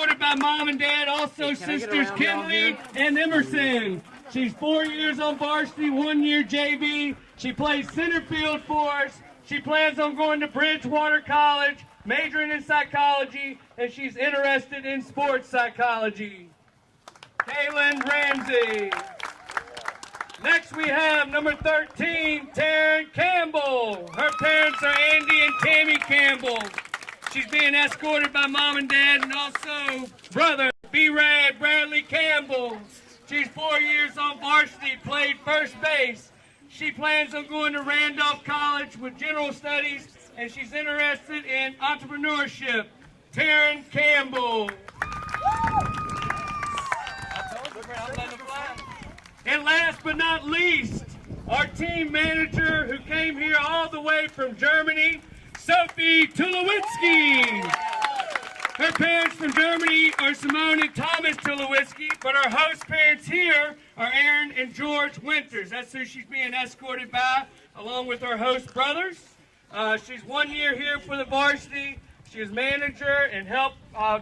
escorted by mom and dad, also sisters Kinley and Emerson. She's 4 years on varsity, 1 year JV. She plays center field for us. She plans on going to Bridgewater College, majoring in psychology, and she's interested in sports psychology. Kaylin Ramsey. Next we have number 13, Taryn Campbell. Her parents are Andy and Tammy Campbell. She's being escorted by mom and dad and also brother B-Rad Bradley Campbell. She's 4 years on varsity, played first base. She plans on going to Randolph College with general studies, and she's interested in entrepreneurship. Taryn Campbell. And last but not least, our team manager who came here all the way from Germany, Sophie Tulowitzki. Her parents from Germany are Simone and Thomas Tulowitzki, but our host parents here are Aaron and George Winters. That's who she's being escorted by, along with our host brothers. She's 1 year here for the varsity. She is manager and help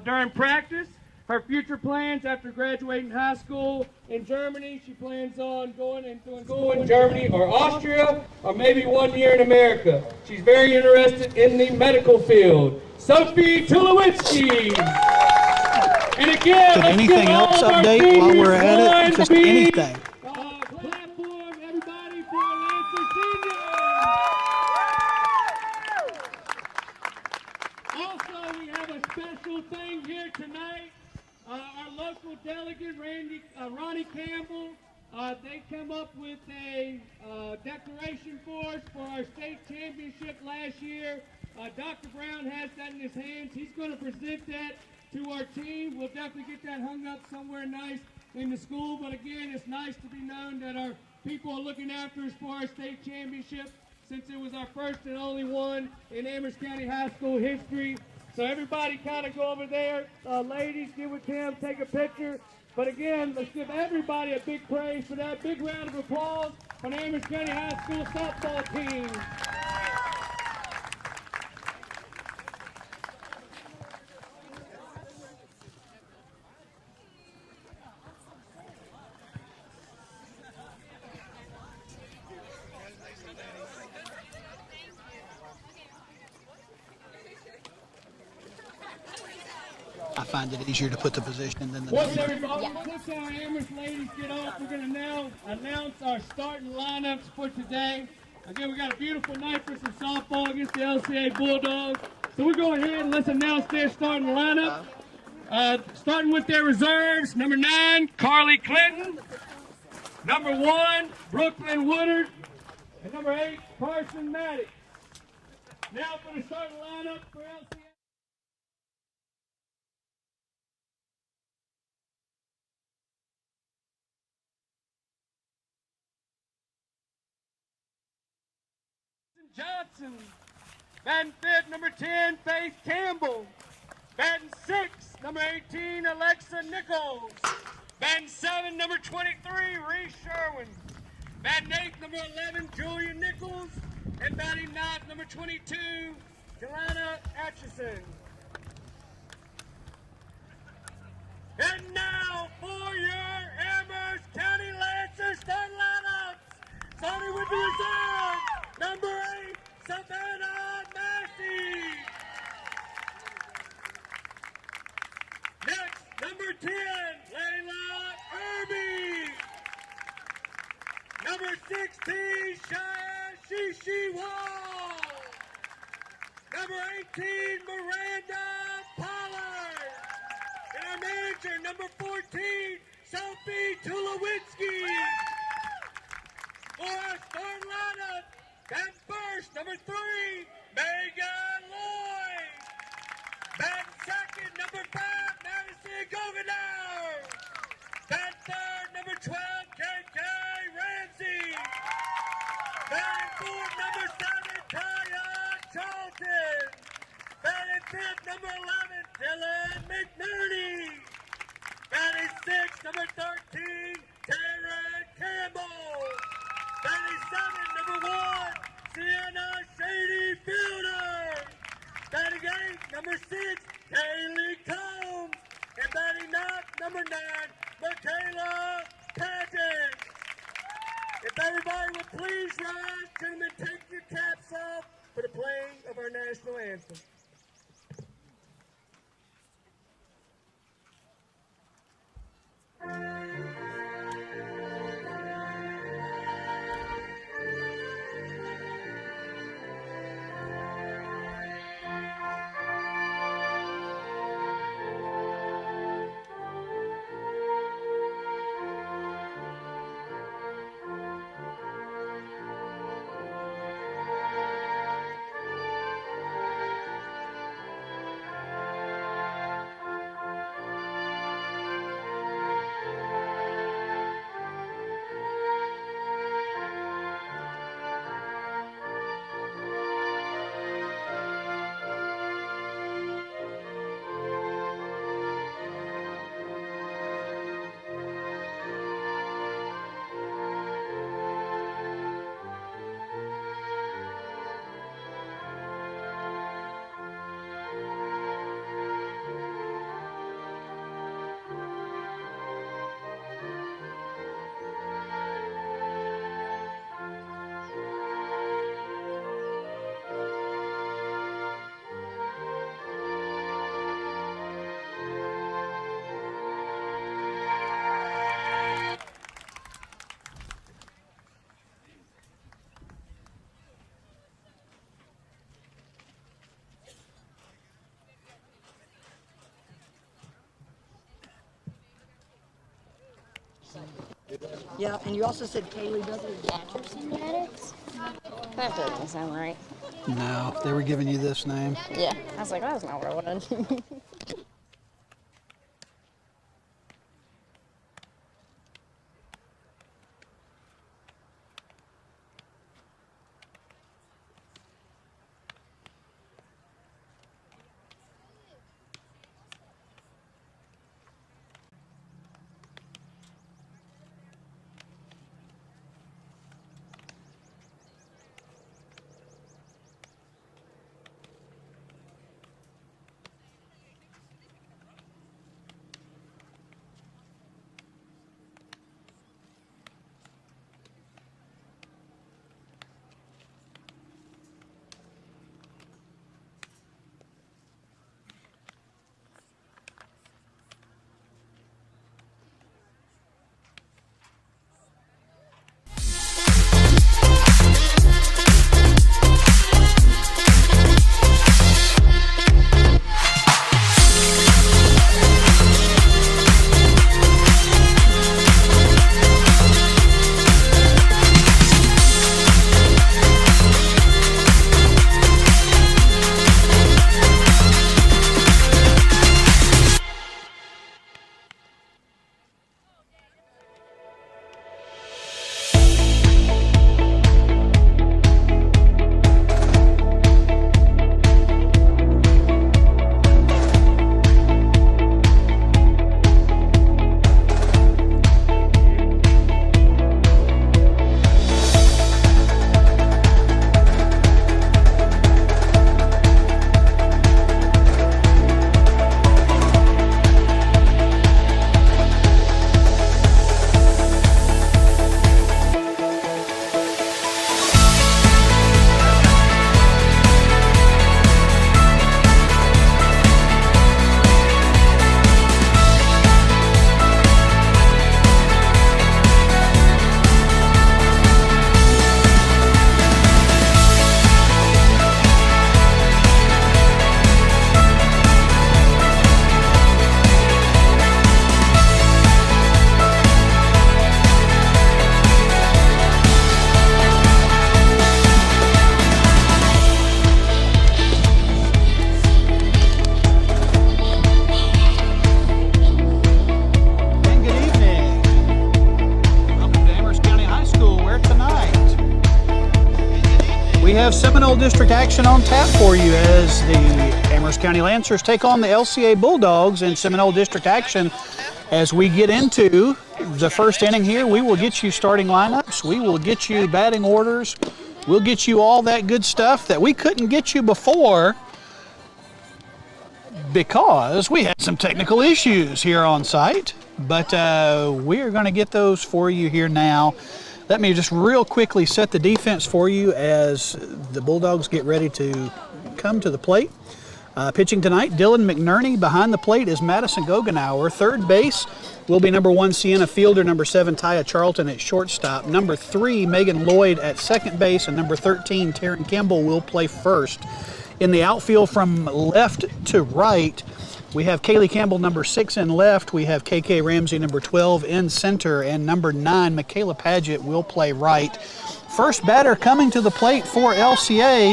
during practice. Her future plans after graduating high school in Germany, she plans on going into school in Germany or Austria, or maybe 1 year in America. She's very interested in the medical field. Sophie Tulowitzki. And again, Could anything else update while we're at it? Just anything. Platform, everybody, for Lancer Senior. Also, we have a special thing here tonight. Our local delegate, Ronnie Campbell, they come up with a declaration for us for our state championship last year. Dr. Brown has that in his hands. He's going to present that to our team. We'll definitely get that hung up somewhere nice in the school. But again, it's nice to be known that our people are looking after us for our state championship, since it was our first and only one in Amherst County High School history. So everybody kind of go over there. Ladies, get with Tim, take a picture. But again, let's give everybody a big praise for that. Big round of applause for the Amherst County High School softball team. I find it easier to put the position than the Once number. once our Amherst ladies get off, we're going to now announce our starting lineups for today. Again, we got a beautiful night for some softball against the LCA Bulldogs. So we'll go ahead and let's announce their starting lineup. Starting with their reserves, number 9, Carly Clinton. Number 1, Brooklyn Woodard. And number 8, Carson Maddox. Now for the starting lineup for LCA. Johnson. Batting 5th, number 10, Faith Campbell. Batting 6th, number 18, Alexa Nichols. Batting 7, number 23, Reese Sherwin. Batting 8th, number 11, Julia Nichols. And batting 9th, number 22, Jelana Atchison. And now for your Amherst County Lancers starting lineups. Starting with the reserve. Number 8, Savannah Massey. Next, number 10, Layla Irby. Number 16, Shishi Wall. Number 18, Miranda Pollard. And our manager, number 14, Sophie Tulowitzki. For our starting lineup, batting first, number 3, Megan Lloyd. Batting second, number 5, Madison Gogenauer. Batting third, number 12, KK Ramsey. Batting fourth, number 7, Kaya Charlton. Batting fifth, number 11, Dylan McNerney. Batting sixth, number 13, Taryn Campbell. Batting 7, number 1, Sienna Shady Fielder. Batting 8, number 6, Kaylee Combs. everybody would please rise. Gentlemen, take your caps off for the playing of our national anthem. Yeah, and you also said Kaylee does it. Genetics? That doesn't sound right. No, they were giving you this name. Yeah. I was like, that's not what I wanted. We have Seminole District action on tap for you as the Amherst County Lancers take on the LCA Bulldogs in Seminole District action. As we get into the first inning here, we will get you starting lineups. We will get you batting orders. We'll get you all that good stuff that we couldn't get you before because we had some technical issues here on site. But we are going to get those for you here now. Let me just real quickly set the defense for you as the Bulldogs get ready to come to the plate. Pitching tonight, Dylan McNerney. Behind the plate is Madison Gogenauer. Third base will be number 1, Sienna Fielder. Number 7, Taya Charlton at shortstop. Number 3, Megan Lloyd at second base. And number 13, Taryn Campbell, will play first. In the outfield from left to right, we have Kaylee Campbell, number 6 in left. We have KK Ramsey, number 12 in center. And number 9, Michaela Paget, will play right. First batter coming to the plate for LCA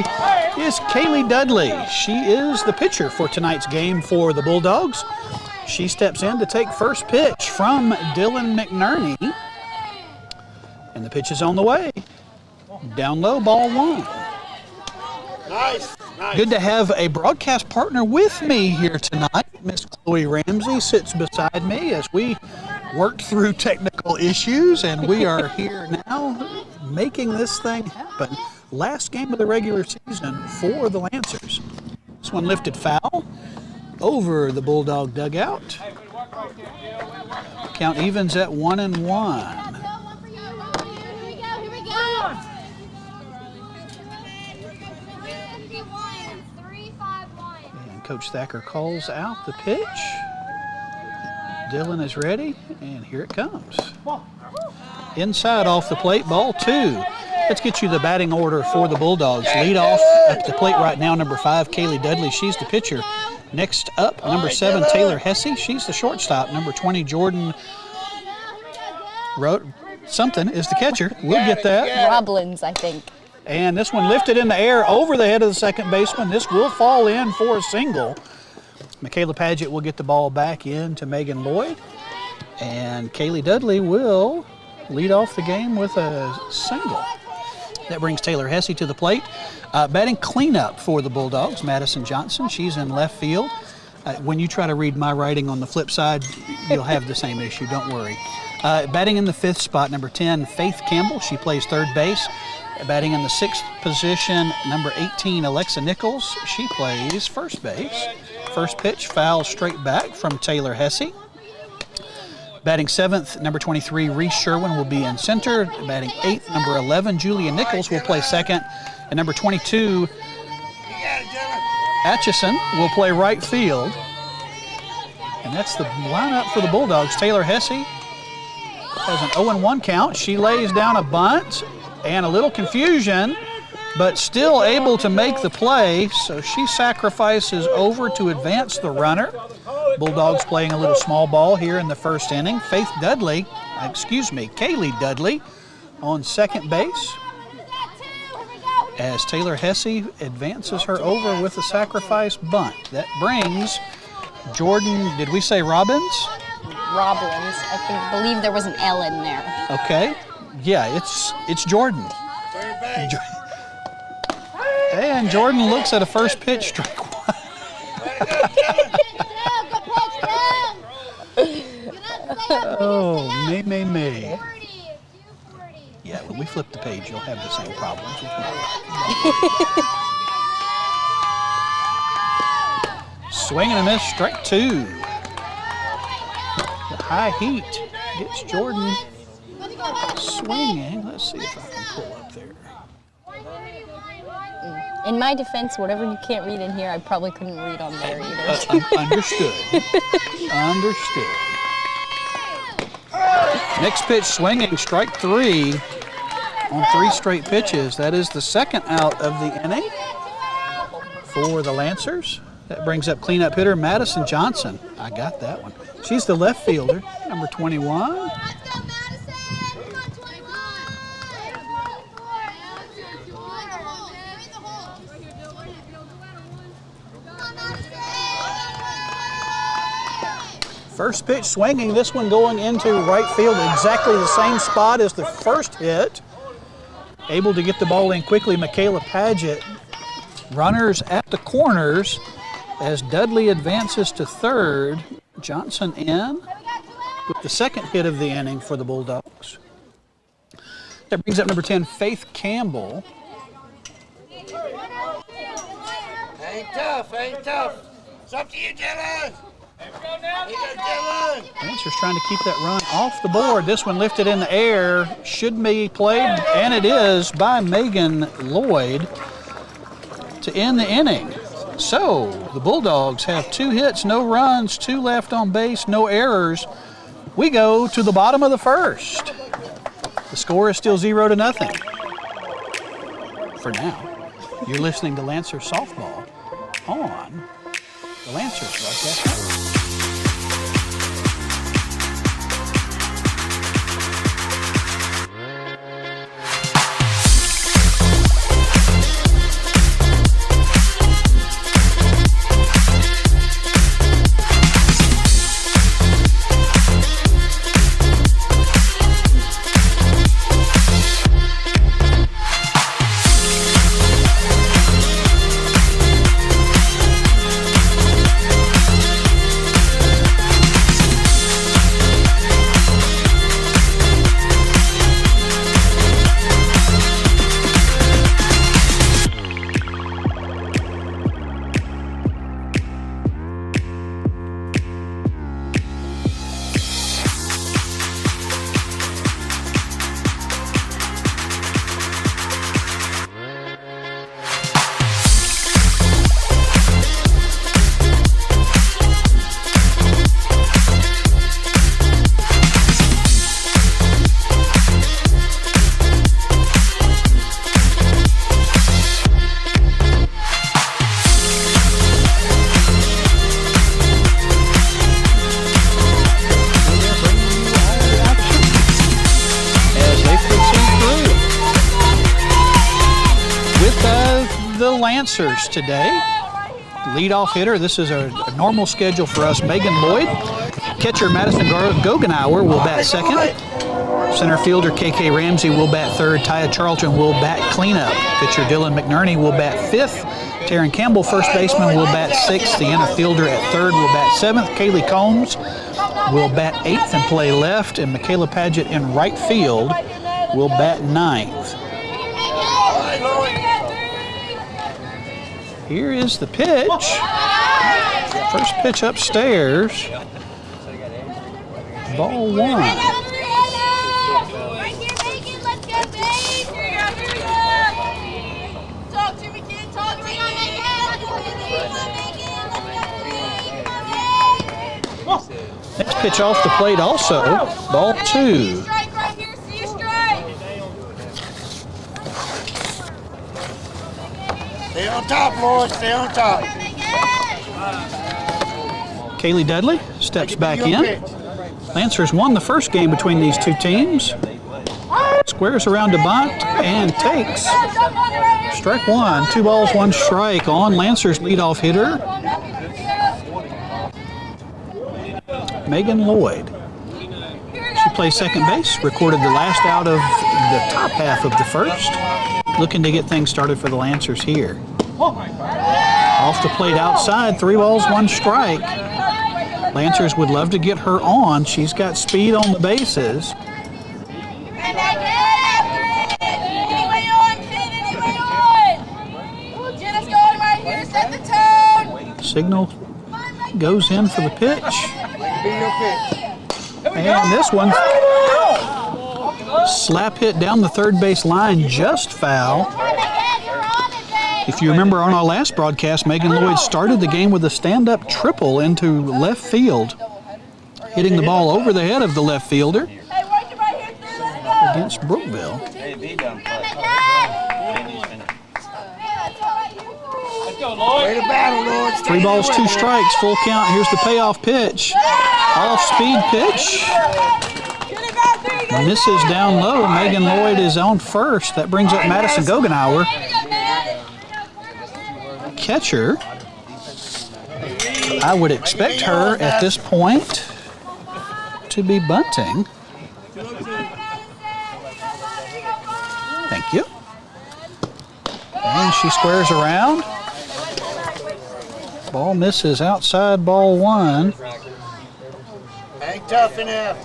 is Kaylee Dudley. She is the pitcher for tonight's game for the Bulldogs. She steps in to take first pitch from Dylan McNerney. And the pitch is on the way. Down low, ball 1. Nice. Good to have a broadcast partner with me here tonight. Miss Chloe Ramsey sits beside me as we worked through technical issues, and we are here now making this thing happen. Last game of the regular season for the Lancers. This one lifted foul over the Bulldog dugout. Count evens at 1-1. And Coach Thacker calls out the pitch. Dylan is ready, and here it comes. Inside off the plate, ball 2. Let's get you the batting order for the Bulldogs. Lead off at the plate right now, number 5, Kaylee Dudley. She's the pitcher. Next up, number 7, Taylor Hesse. She's the shortstop. Number 20, Jordan something is the catcher. We'll get that. Roblins, I think. And this one lifted in the air over the head of the second baseman. This will fall in for a single. Michaela Paget will get the ball back in to Megan Lloyd. And Kaylee Dudley will lead off the game with a single. That brings Taylor Hesse to the plate. Batting cleanup for the Bulldogs, Madison Johnson. She's in left field. When you try to read my writing on the flip side, you'll have the same issue, don't worry. Batting in the 5th spot, number 10, Faith Campbell. She plays third base. Batting in the 6th position, number 18, Alexa Nichols. She plays first base. First pitch, foul straight back from Taylor Hesse. Batting 7th, number 23, Reese Sherwin will be in center. Batting 8th, number 11, Julia Nichols will play second. And number 22, Atchison will play right field. And that's the lineup for the Bulldogs. Taylor Hesse has an 0-1 count. She lays down a bunt and a little confusion, but still able to make the play. So she sacrifices over to advance the runner. Bulldogs playing a little small ball here in the first inning. Kaylee Dudley on second base as Taylor Hesse advances her over with a sacrifice bunt. That brings Jordan, did we say Robbins? Roblins. I believe there was an L in there. Okay. Yeah, it's Jordan. And Jordan looks at a first pitch, strike 1. Oh, me. Yeah, when we flip the page, you'll have the same problems with me. Swing and a miss, strike 2. The high heat gets Jordan swinging. Let's see if I can pull up there. In my defense, whatever you can't read in here, I probably couldn't read on there either. Understood. Understood. Next pitch swinging, strike 3 on 3 straight pitches. That is the second out of the inning for the Lancers. That brings up cleanup hitter Madison Johnson. I got that one. She's the left fielder, number 21. First pitch swinging, this one going into right field, exactly the same spot as the first hit. Able to get the ball in quickly, Michaela Paget. Runners at the corners as Dudley advances to third. Johnson in with the second hit of the inning for the Bulldogs. That brings up number 10, Faith Campbell. Ain't tough. It's up to you, Jenna. Lancers trying to keep that run off the board. This one lifted in the air. Should be played, and it is, by Megan Lloyd to end the inning. So the Bulldogs have 2 hits, no runs, 2 left on base, no errors. We go to the bottom of the first. The score is still 0-0 for now. You're listening to Lancers softball on the Lancers Broadcast Network. Lancers today. Leadoff hitter, this is a normal schedule for us, Megan Lloyd. Catcher Madison Gogenauer will bat second. Center fielder KK Ramsey will bat third. Taya Charlton will bat cleanup. Pitcher Dylan McNerney will bat fifth. Taryn Campbell, first baseman, will bat sixth. Deanna Fielder at third will bat seventh. Kaylee Combs will bat eighth and play left. And Michaela Paget in right field will bat ninth. Here is the pitch. First pitch upstairs. Ball one. Next pitch off the plate also. Ball two. Stay on top, Lord. Stay on top. Kaylee Dudley steps back in. Lancers won the first game between these two teams. Squares around to bunt and takes strike one. 2 balls, 1 strike on Lancers leadoff hitter, Megan Lloyd. She plays second base, recorded the last out of the top half of the first. Looking to get things started for the Lancers here. Off the plate outside, 3 balls, 1 strike. Lancers would love to get her on. She's got speed on the bases. Signal goes in for the pitch. And this one, slap hit down the third base line, just foul. If you remember on our last broadcast, Megan Lloyd started the game with a stand-up triple into left field, hitting the ball over the head of the left fielder against Brookville. Way to battle, Lord. 3 balls, 2 strikes, full count. Here's the payoff pitch. Off-speed pitch. Misses down low. Megan Lloyd is on first. That brings up Madison Gogenauer. Catcher, I would expect her at this point to be bunting. Thank you. And she squares around. Ball misses outside, ball one. Hang tough enough.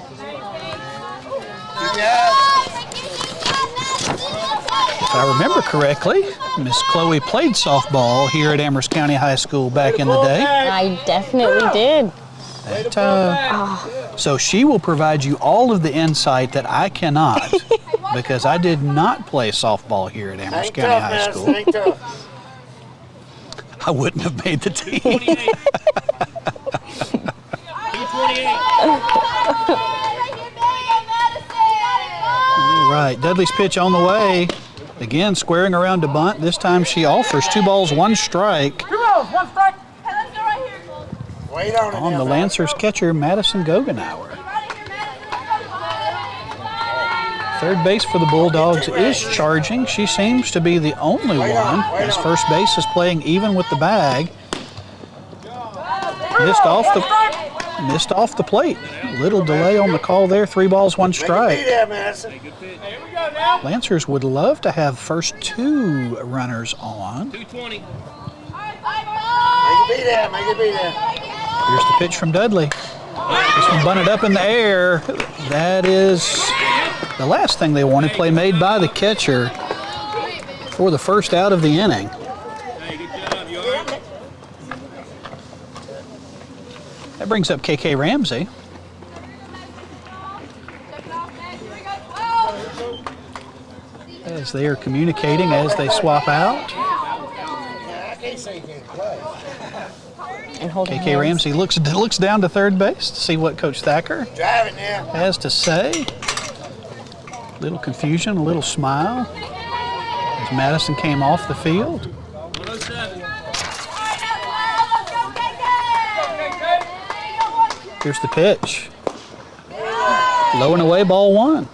If I remember correctly, Miss Chloe played softball here at Amherst County High School back in the day. I definitely did. So she will provide you all of the insight that I cannot because I did not play softball here at Amherst County High School. Ain't tough. I wouldn't have made the team. 228. All right, Dudley's pitch on the way. Again, squaring around to bunt. This time she offers 2 balls, 1 strike. 2 balls, 1 strike. Wait on it. On the Lancers catcher, Madison Goggenauer. Third base for the Bulldogs is charging. She seems to be the only one, as first base is playing even with the bag. Missed off the plate. Little delay on the call there. 3 balls, 1 strike. Lancers would love to have first 2 runners on. 220. Make it be there. Here's the pitch from Dudley. This one bunted up in the air. That is the last thing they wanted. Play made by the catcher for the first out of the inning. Hey, good job. You all right? That brings up KK Ramsey. As they are communicating as they swap out. I can't say he can't play. And holding KK hands. Ramsey looks down to third base to see what Coach Thacker Drive it now. has to say. Little confusion, a little smile as Madison came off the field. 107. Here's the pitch. Low and away, ball 1.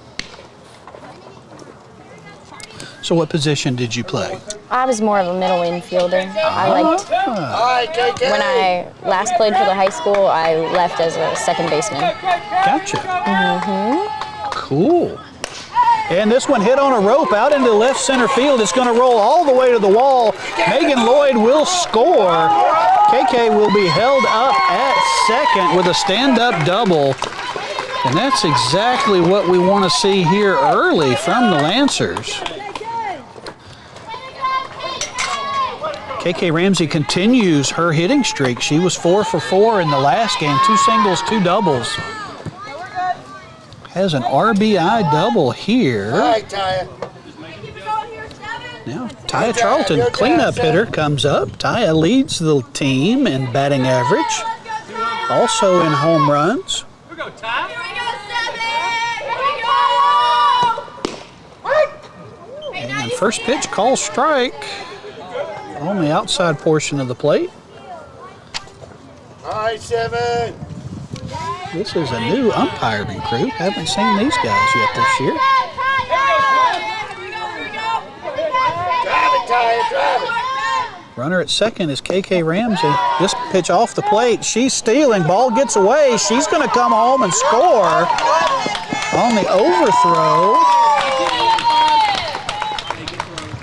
So what position did you play? I was more of a middle infielder. I liked, All right, KK. when I last played for the high school, I left as a second baseman. Gotcha. Cool. And this one hit on a rope out into left center field. It's going to roll all the way to the wall. Megan Lloyd will score. KK will be held up at second with a stand-up double. And that's exactly what we want to see here early from the Lancers. KK Ramsey continues her hitting streak. She was 4 for 4 in the last game. 2 singles, 2 doubles. Has an RBI double here. All right, Taya. Now, Taya Charlton, cleanup hitter, comes up. Taya leads the team in batting average. Also in home runs. Here we go, Ty. And first pitch, call strike on the outside portion of the plate. All right, 7. This is a new umpiring crew. Haven't seen these guys yet this year. Drive it, Taya. Drive it. Runner at second is KK Ramsey. This pitch off the plate. She's stealing. Ball gets away. She's going to come home and score on the overthrow.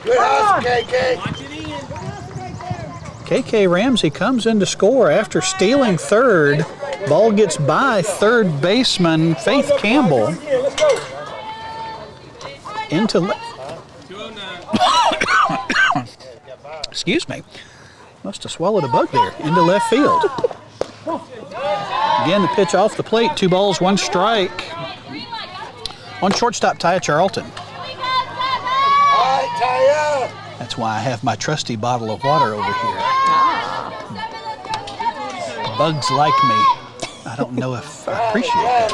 Good hustle, KK. KK Ramsey comes in to score after stealing third. Ball gets by third baseman Faith Campbell. Into left. 209. Excuse me. Must have swallowed a bug there. Into left field. Again, the pitch off the plate. 2 balls, 1 strike. On shortstop, Taya Charlton. All right, Taya. That's why I have my trusty bottle of water over here. Bugs like me. I don't know if I appreciate that.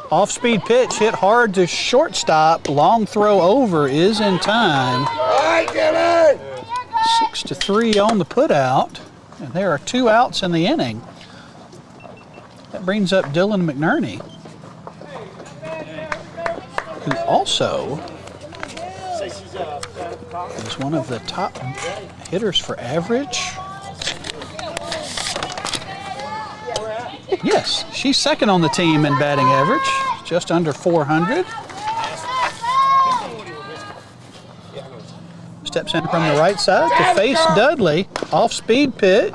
Off-speed pitch hit hard to shortstop. Long throw over is in time. All right, Dylan. 6-3 on the putout. And there are 2 outs in the inning. That brings up Dylan McNerney, who also is one of the top hitters for average. Yes, she's second on the team in batting average, just under 400. Steps in from the right side to face Dudley. Off-speed pitch.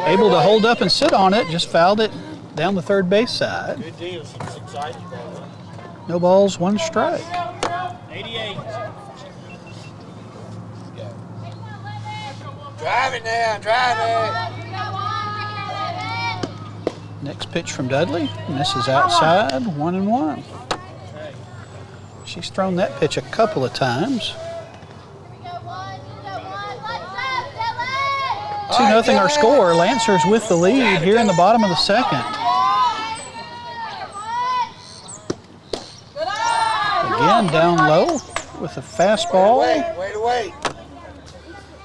Able to hold up and sit on it, just fouled it down the third base side. Good deal. No balls, 1 strike. 88. Drive it now, drive it. Next pitch from Dudley. Misses outside, 1-1. She's thrown that pitch a couple of times. 2-0 our score. Lancers with the lead here in the bottom of the second. Again, down low with a fastball. Wait.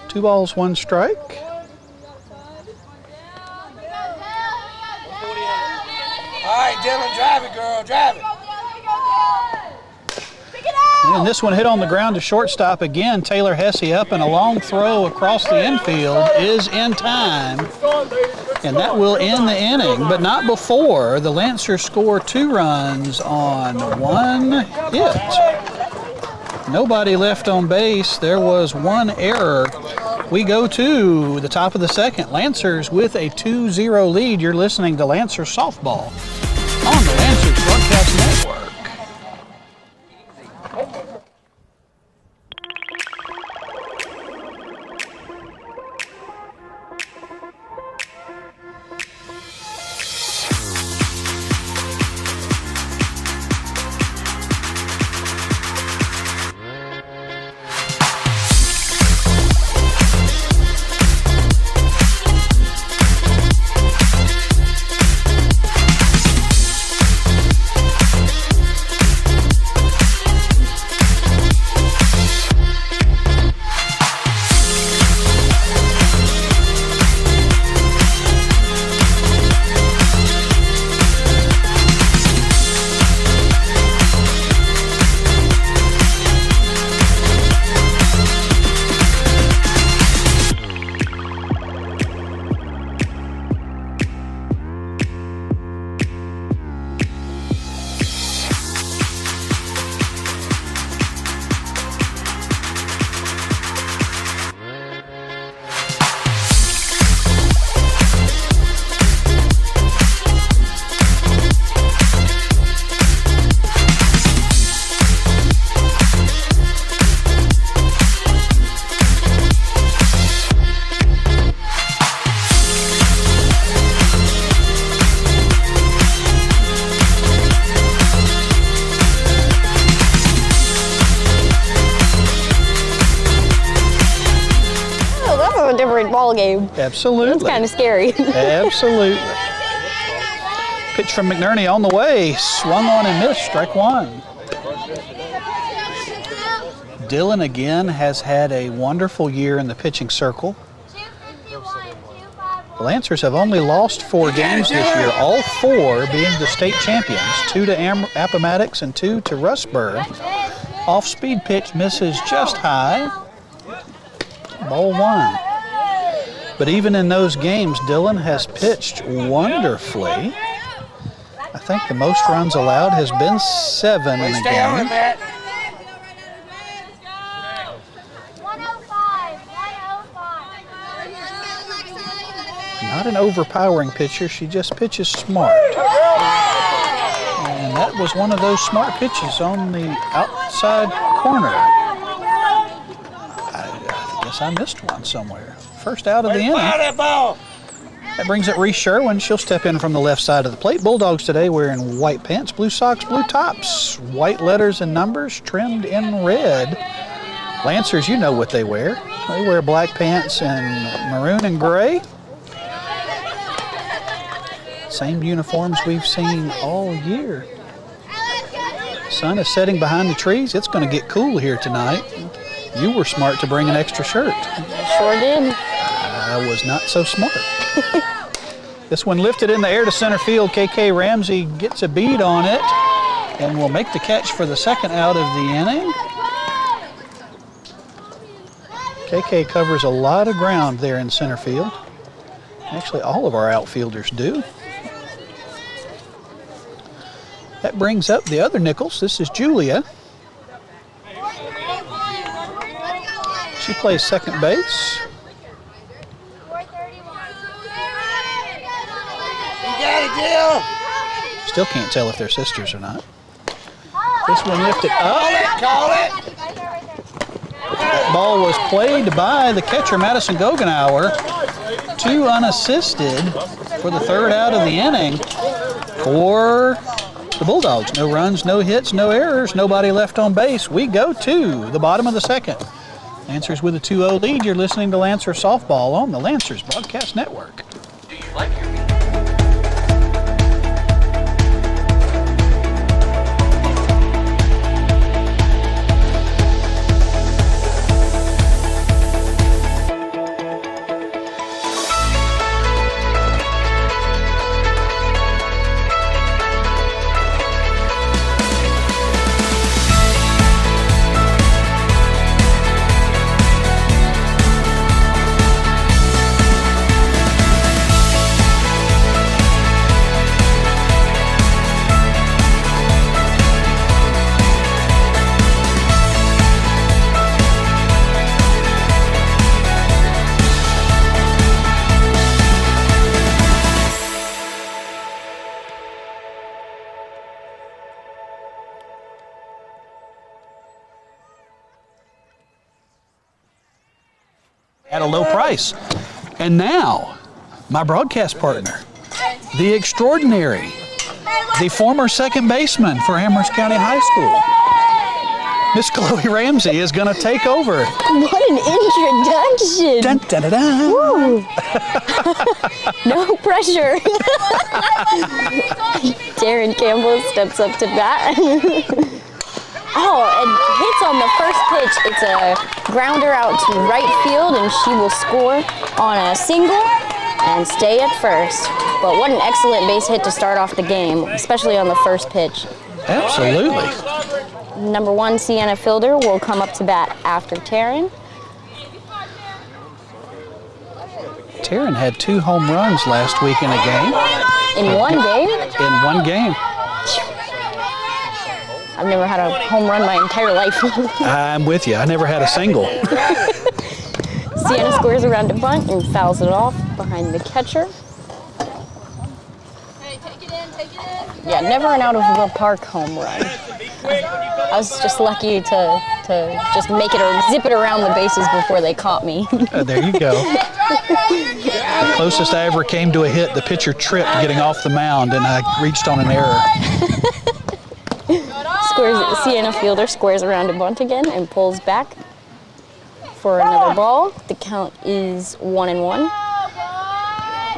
2 balls, 1 strike. All right, Dylan, drive it, girl, drive it. And this one hit on the ground to shortstop again. Taylor Hesse up, and a long throw across the infield is in time. And that will end the inning, but not before. The Lancers score 2 runs on 1 hit. Nobody left on base. There was 1 error. We go to the top of the second. Lancers with a 2-0 lead. You're listening to Lancers Softball on the Lancers Broadcast Network. Ball game. Absolutely. It's kind of scary. Absolutely. Pitch from McNerney on the way. Swung on and missed. Strike 1. Dylan again has had a wonderful year in the pitching circle. The Lancers have only lost 4 games this year, all 4 being the state champions. 2 to Appomattox and 2 to Rustburg. Off-speed pitch misses just high. Ball 1. But even in those games, Dylan has pitched wonderfully. I think the most runs allowed has been 7 in a game. Not an overpowering pitcher, she just pitches smart. And that was one of those smart pitches on the outside corner. I guess I missed one somewhere. First out of the inning. That brings it Reese Sherwin. She'll step in from the left side of the plate. Bulldogs today wearing white pants, blue socks, blue tops, white letters and numbers trimmed in red. Lancers, you know what they wear. They wear black pants and maroon and gray. Same uniforms we've seen all year. Sun is setting behind the trees. It's going to get cool here tonight. You were smart to bring an extra shirt. Sure did. I was not so smart. This one lifted in the air to center field. KK Ramsey gets a bead on it and will make the catch for the second out of the inning. KK covers a lot of ground there in center field. Actually, all of our outfielders do. That brings up the other Nichols. This is Julia. She plays second base. Still can't tell if they're sisters or not. This one lifted up. Call it! That ball was played by the catcher, Madison Goggenauer. 2 unassisted for the 3rd out of the inning for the Bulldogs. No runs, no hits, no errors, nobody left on base. We go to the bottom of the 2nd. Lancers with a 2-0 lead. You're listening to Lancer Softball on the Lancers Broadcast Network. Do you like your at a low price. And now, my broadcast partner, the extraordinary, the former second baseman for Amherst County High School, Miss Chloe Ramsey is going to take over. What an introduction. Dun, dun, dun, dun. Woo. No pressure. Darren Campbell steps up to bat. Oh, and hits on the first pitch. It's a grounder out to right field, and she will score on a single and stay at first. But what an excellent base hit to start off the game, especially on the first pitch. Absolutely. Number 1, Sienna Fielder, will come up to bat after Taryn. Taryn had 2 home runs last week in a game. In one game? In one game. I've never had a home run my entire life. I'm with you. I never had a single. Sienna scores around a bunt and fouls it off behind the catcher. Yeah, never an out of the park home run. I was just lucky to just make it or zip it around the bases before they caught me. There you go. The closest I ever came to a hit, the pitcher tripped getting off the mound, and I reached on an error. Sienna Fielder squares around a bunt again and pulls back for another ball. The count is 1-1.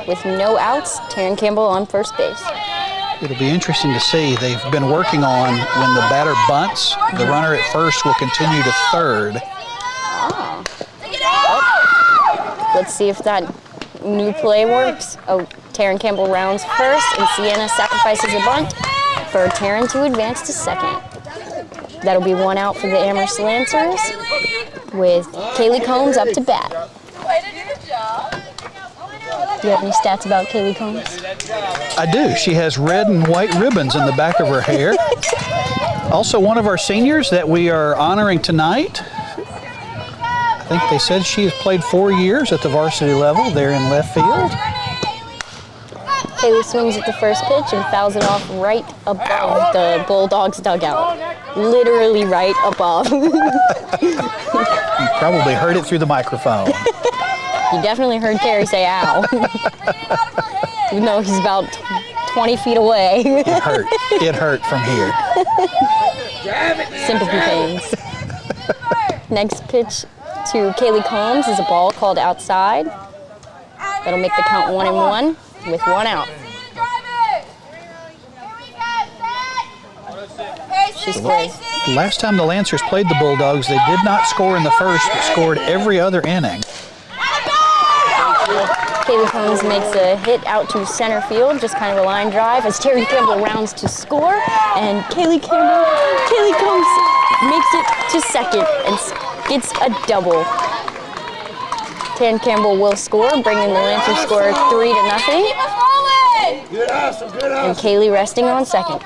With no outs, Taryn Campbell on first base. It'll be interesting to see. They've been working on when the batter bunts, the runner at first will continue to third. Oh. Let's see if that new play works. Oh, Taryn Campbell rounds first, and Sienna sacrifices a bunt for Taryn to advance to second. That'll be 1 out for the Amherst Lancers, with Kaylee Combs up to bat. Do you have any stats about Kaylee Combs? I do. She has red and white ribbons in the back of her hair. Also, one of our seniors that we are honoring tonight. I think they said she has played 4 years at the varsity level there in left field. Kaylee swings at the first pitch and fouls it off right above the Bulldogs dugout. Literally right above. You probably heard it through the microphone. You definitely heard Terry say ow. Even though he's about 20 feet away. It hurt. It hurt from here. Sympathy pains. Next pitch to Kaylee Combs is a ball called outside. That'll make the count 1-1 with 1 out. She's playing. Last time the Lancers played the Bulldogs, they did not score in the first, but scored every other inning. Kaylee Combs makes a hit out to center field, just kind of a line drive, as Terry Campbell rounds to score, and Kaylee Combs makes it to second and gets a double. Taryn Campbell will score, bringing the Lancers score 3-0. And Kaylee resting on second.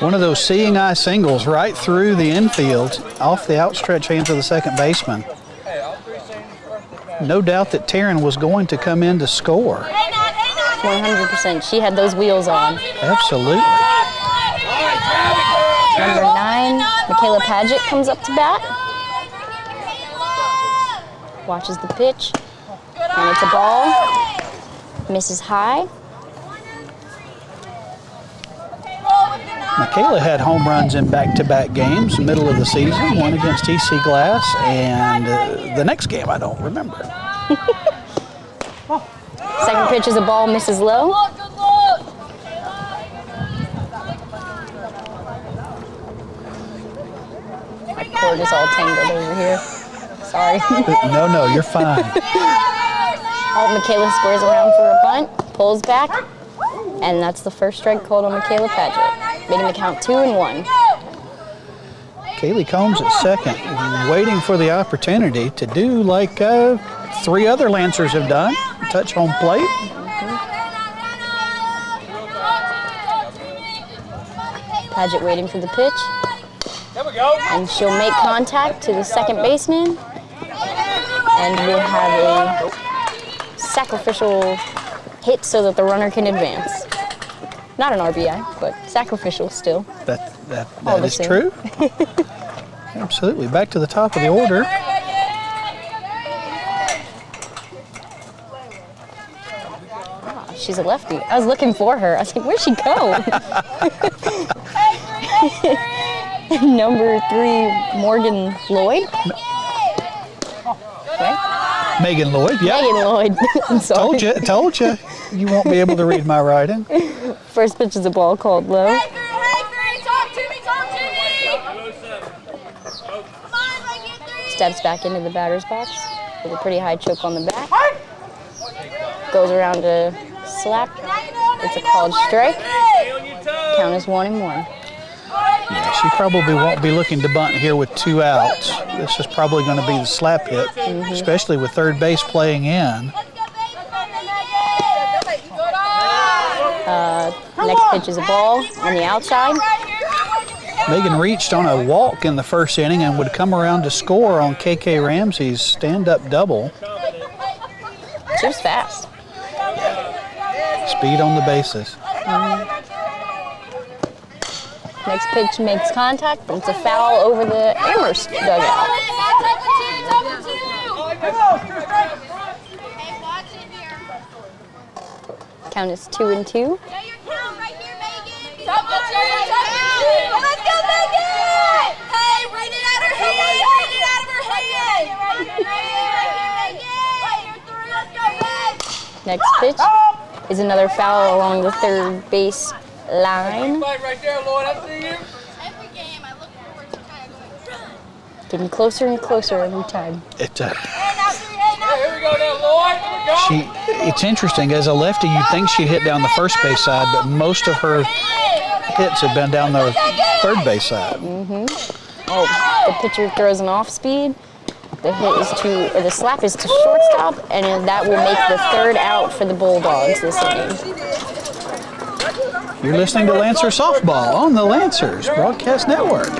One of those seeing eye singles right through the infield, off the outstretched hands of the second baseman. No doubt that Taryn was going to come in to score. 100%. She had those wheels on. Absolutely. Number 9, Michaela Paget comes up to bat. watches the pitch, and it's a ball. Misses high. Michaela had home runs in back-to-back games, middle of the season, one against TC Glass, and the next game I don't remember. Second pitch is a ball, misses low. My cord is all tangled over here. Sorry. No, you're fine. Michaela scores around for a bunt, pulls back, and that's the first strike called on Michaela Padgett, making the count 2-1. Kaylee Combs at second, waiting for the opportunity to do like 3 other Lancers have done, touch home plate. Padgett waiting for the pitch, and she'll make contact to the second baseman, and we'll have a sacrificial hit so that the runner can advance. Not an RBI, but sacrificial still. That All the is same. true. Absolutely. Back to the top of the order. She's a lefty. I was looking for her. I was like, where'd she go? Number 3, Morgan Lloyd. Right? Megan Lloyd, yeah. Megan Lloyd. I'm sorry. Told you. You won't be able to read my writing. First pitch is a ball called low. Hey, talk to me. Steps back into the batter's box with a pretty high choke on the bat. Goes around to slap. It's a called strike. Count is 1-1. Yeah, she probably won't be looking to bunt here with 2 outs. This is probably going to be the slap hit, especially with third base playing in. Next pitch is a ball on the outside. Megan reached on a walk in the first inning and would come around to score on KK Ramsey's stand-up double. She was fast. Speed on the bases. Next pitch makes contact, but it's a foul over the Amherst dugout. Count is 2-2. Let's go, Megan! Hey, read it out of her hand! Read it out of her hand! Next pitch is another foul along the third base line. Right there, Lloyd. I see you. Every game I look forward to kind of going, Getting closer and closer every time. Here we go now, Lloyd. Here we go. It's interesting. As a lefty, you'd think she'd hit down the first base side, but most of her hits have been down the third base side. Oh, the pitcher throws an off speed. The hit is the slap is to shortstop, and that will make the 3rd out for the Bulldogs this inning. You're listening to Lancer Softball on the Lancers Broadcast Network.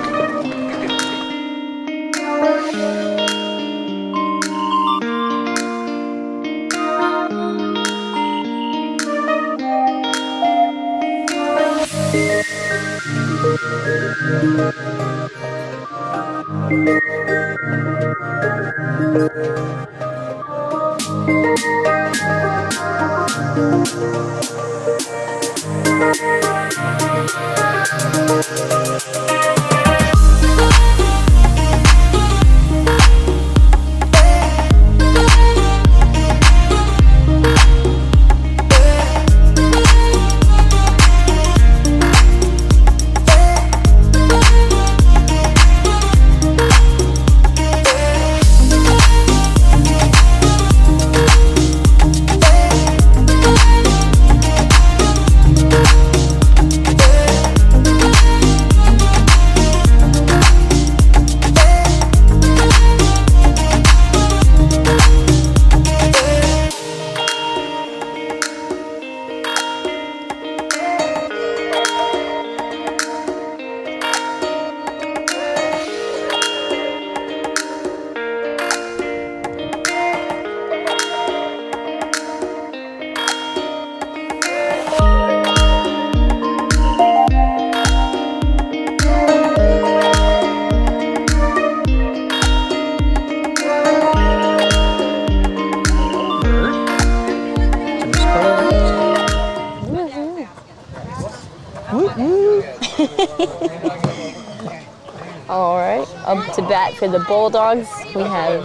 All right, up to bat for the Bulldogs, we have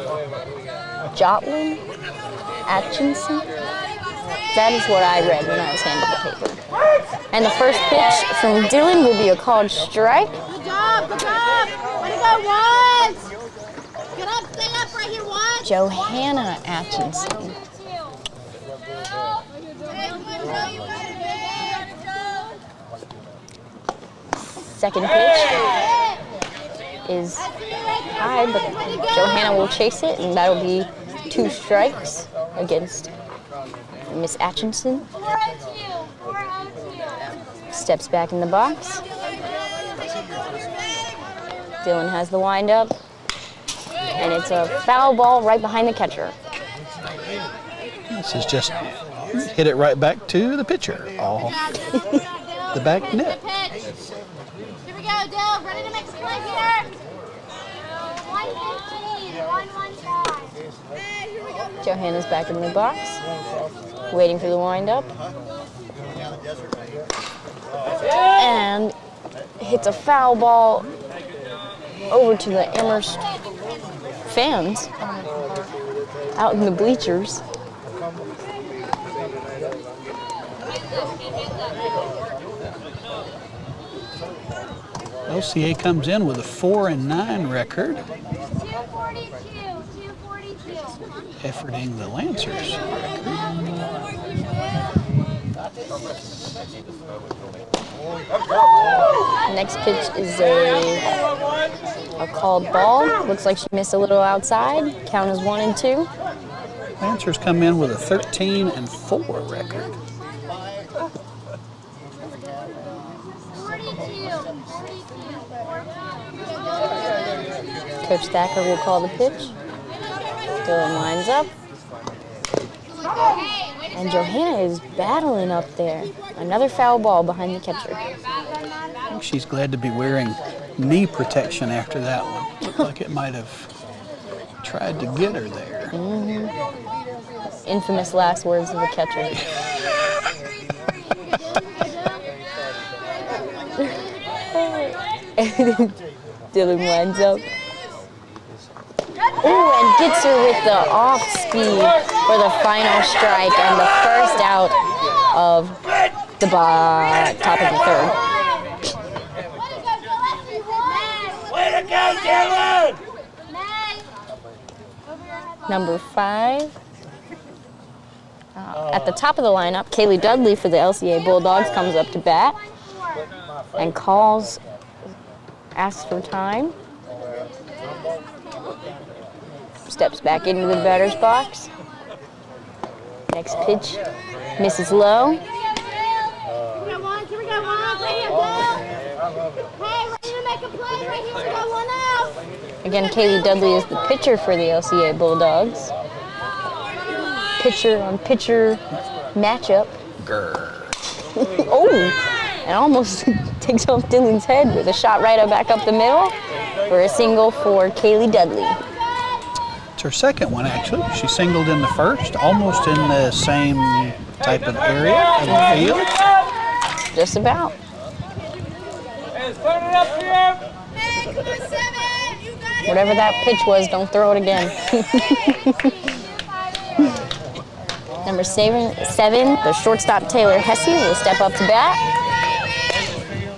Jotlin Atchison. That is what I read when I was handed the paper. And the first pitch from Dylan will be a called strike. Good job, good job. Way to go, Wands. Get up, stay up right here, Wands. Johanna Atchison. Second pitch is high, but Johanna will chase it, and that'll be 2 strikes against Miss Atchison. 4-0-2. Steps back in the box. Dylan has the windup, and it's a foul ball right behind the catcher. This is just hit it right back to the pitcher. Off the back net. Here we go, Dill. Ready to make some play here. 115, 115. Johanna's back in the box, waiting for the windup. And hits a foul ball over to the Amherst fans out in the bleachers. LCA comes in with a 4-9 record, 242. efforting the Lancers. Next pitch is a called ball. Looks like she missed a little outside. Count is 1-2. Lancers come in with a 13-4 record. 42. Coach Thacker will call the pitch. Dylan lines up. And Johanna is battling up there. Another foul ball behind the catcher. I think she's glad to be wearing knee protection after that one. Looked like it might have tried to get her there. Infamous last words of the catcher. Dylan winds up. Ooh, and gets her with the off speed for the final strike and the first out of the top of the third. Way to go, Dylan! Number 5. At the top of the lineup, Kaylee Dudley for the LCA Bulldogs comes up to bat and asks for time. Steps back into the batter's box. Next pitch, misses low. Here we go, Wands. Here we go, Wands. Right here, Bill. Hey, ready to make a play. Right here, we got 1 out. Again, Kaylee Dudley is the pitcher for the LCA Bulldogs. Pitcher-on-pitcher matchup. Oh, and almost takes off Dylan's head with a shot right back up the middle for a single for Kaylee Dudley. It's her second one, actually. She singled in the first, almost in the same type of area of the field. Just about. Whatever that pitch was, don't throw it again. Number 7, the shortstop Taylor Hesse will step up to bat.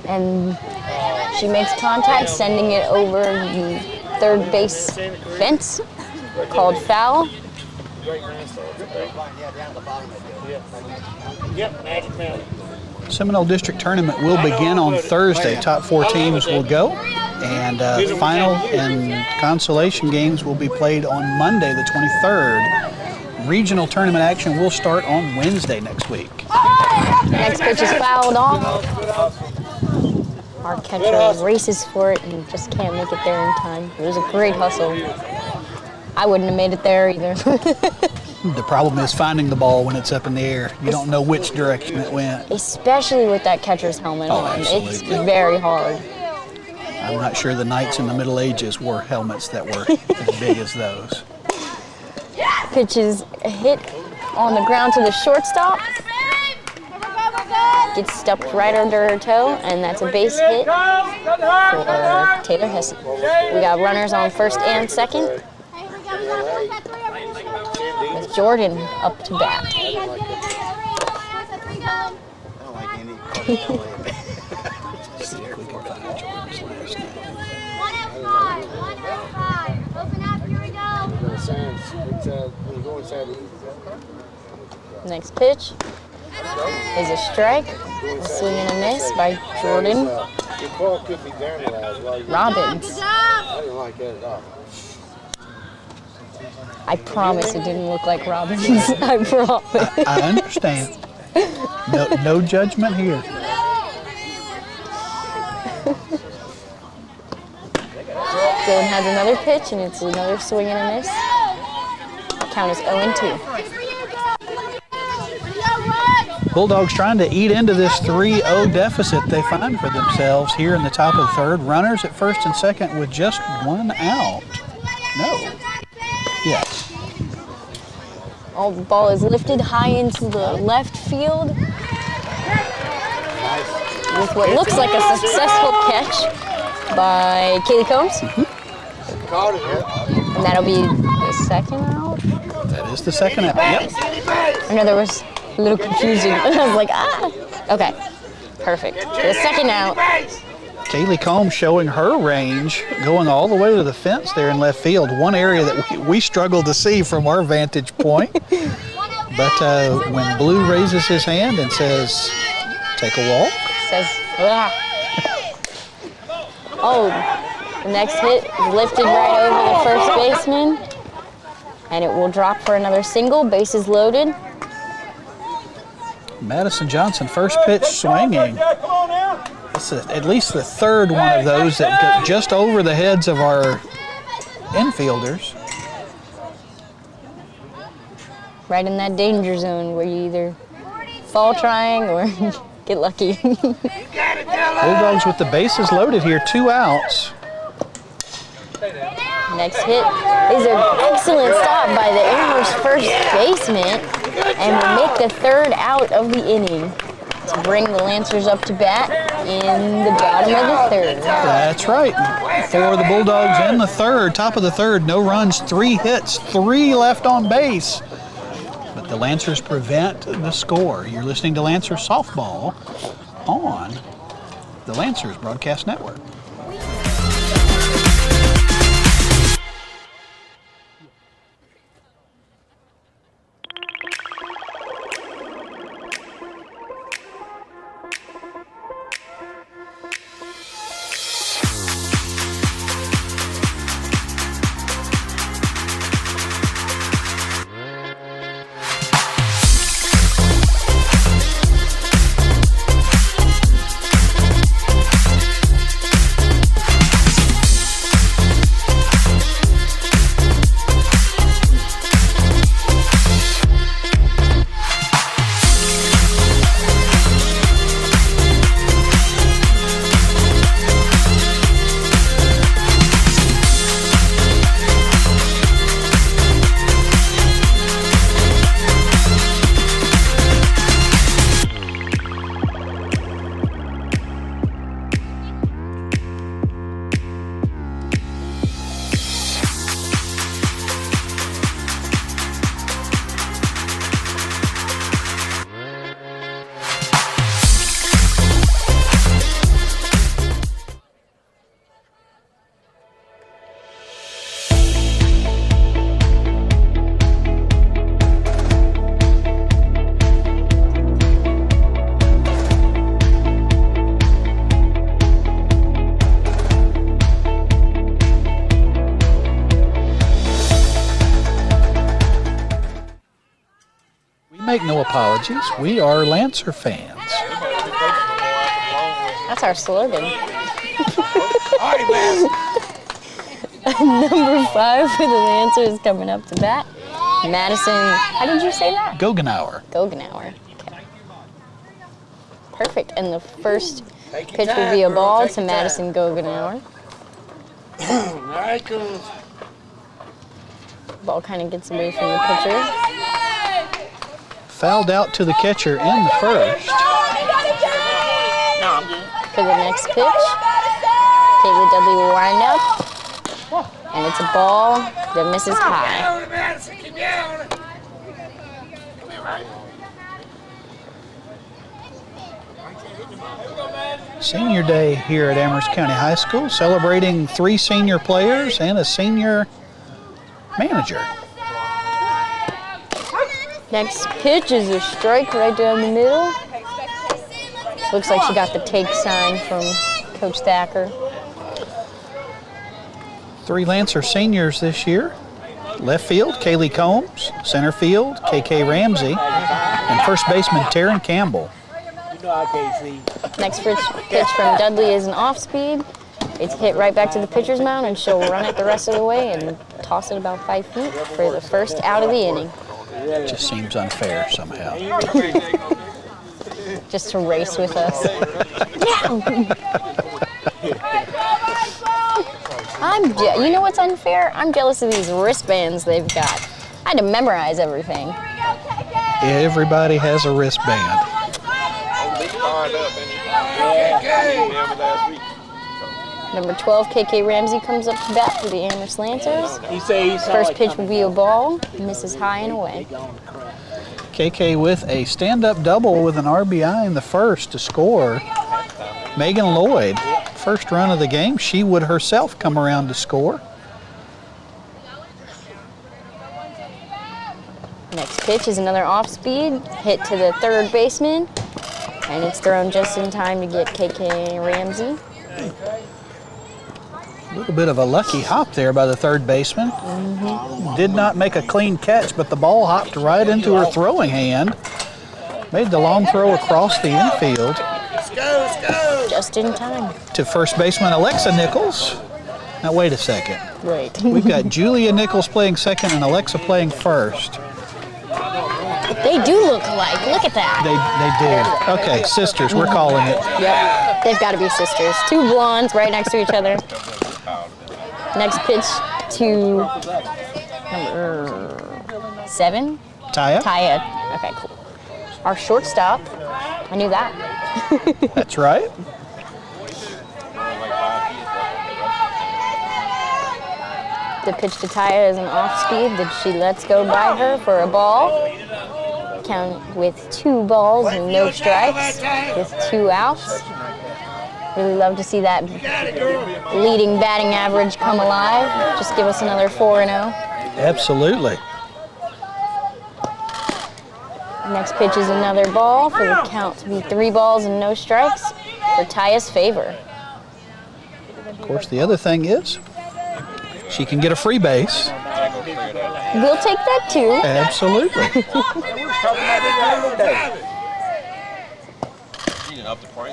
And she makes contact, sending it over the third base fence. Called foul. Seminole District Tournament will begin on Thursday. Top 4 teams will go. And final and consolation games will be played on Monday, the 23rd. Regional tournament action will start on Wednesday next week. Next pitch is fouled off. Our catcher races for it and just can't make it there in time. It was a great hustle. I wouldn't have made it there either. The problem is finding the ball when it's up in the air. You don't know which direction it went. Especially with that catcher's helmet on. It's very hard. I'm not sure the knights in the Middle Ages wore helmets that were as big as those. Pitch is hit on the ground to the shortstop. gets stuck right under her toe, and that's a base hit for Taylor Hesse. We got runners on first and second, with Jordan up to bat. Next pitch is a strike, a swing and a miss by Jordan Robbins. I promise it didn't look like Robbins. I promise. I understand. No judgment here. Dylan has another pitch, and it's another swing and a miss. Count is 0-2. Bulldogs trying to eat into this 3-0 deficit they find for themselves here in the top of the third. Runners at first and second with just one out. No. Yes. Oh, the ball is lifted high into the left field with what looks like a successful catch by Kaylee Combs. And that'll be the second out. That is the second out. Yep. I know there was a little confusion. I was like, ah. Okay, perfect. The second out. Kaylee Combs showing her range, going all the way to the fence there in left field. One area that we struggle to see from our vantage point. But when Blue raises his hand and says, take a walk. Says, ah. Oh, the next hit is lifted right over the first baseman. And it will drop for another single, bases loaded. Madison Johnson, first pitch swinging. It's at least the third one of those that go just over the heads of our infielders. Right in that danger zone where you either fall trying or get lucky. Bulldogs with the bases loaded here, 2 outs. Next hit is an excellent stop by the Amherst first baseman, and will make the third out of the inning to bring the Lancers up to bat in the bottom of the third. That's right. For the Bulldogs in the third, top of the third, no runs, 3 hits, 3 left on base. But the Lancers prevent the score. You're listening to Lancers softball on the Lancers Broadcast Network. Make no apologies. We are Lancer fans. That's our slogan. Number 5 for the Lancers coming up to bat. Madison, how did you say that? Gogenauer. Gogenauer. Okay. Perfect. And the first pitch will be a ball to Madison Gogenauer. Ball kind of gets away from the pitcher. Fouled out to the catcher in the first. for the next pitch. Kaylee Dudley will wind up. And it's a ball that misses high. Senior day here at Amherst County High School, celebrating 3 senior players and a senior manager. Next pitch is a strike right down the middle. Looks like she got the take sign from Coach Thacker. 3 Lancer seniors this year. Left field, Kaylee Combs. Center field, KK Ramsey. And first baseman, Taryn Campbell. Next pitch from Dudley is an off speed. It's hit right back to the pitcher's mound, and she'll run it the rest of the way and toss it about 5 feet for the first out of the inning. It just seems unfair somehow. Just to race with us. You know what's unfair? I'm jealous of these wristbands they've got. I had to memorize everything. Everybody has a wristband. Number 12, KK Ramsey comes up to bat for the Amherst Lancers. First pitch will be a ball, misses high and away. KK with a stand-up double with an RBI in the first to score. Megan Lloyd, first run of the game, she would herself come around to score. Next pitch is another off-speed, hit to the third baseman, and it's thrown just in time to get KK Ramsey. A little bit of a lucky hop there by the third baseman. Did not make a clean catch, but the ball hopped right into her throwing hand. Made the long throw across the infield. Just in time. To first baseman Alexa Nichols. Now wait a second. Right. We've got Julia Nichols playing second and Alexa playing first. They do look alike. Look at that. They do. Okay, sisters, we're calling it. Yep. They've got to be sisters. 2 blondes right next to each other. Next pitch to number 7. Taya? Taya. Okay, cool. Our shortstop. I knew that. That's right. The pitch to Taya is an off-speed that she lets go by her for a ball. Count with 2 balls and no strikes with 2 outs. Really love to see that leading batting average come alive. Just give us another 4-0. Absolutely. Next pitch is another ball for the count to be 3 balls and no strikes for Taya's favor. Of course, the other thing is she can get a free base. We'll take that too. Absolutely.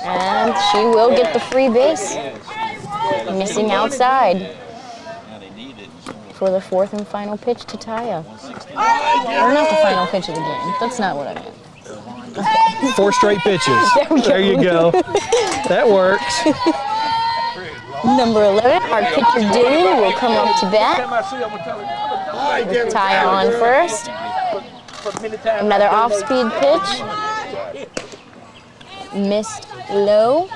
And she will get the free base. Missing outside for the 4th and final pitch to Taya. Or not the final pitch of the game. That's not what I meant. Okay. 4 straight pitches. There you go. That works. Number 11, our pitcher Dylan will come up to bat. With Taya on first. Another off-speed pitch. Missed low.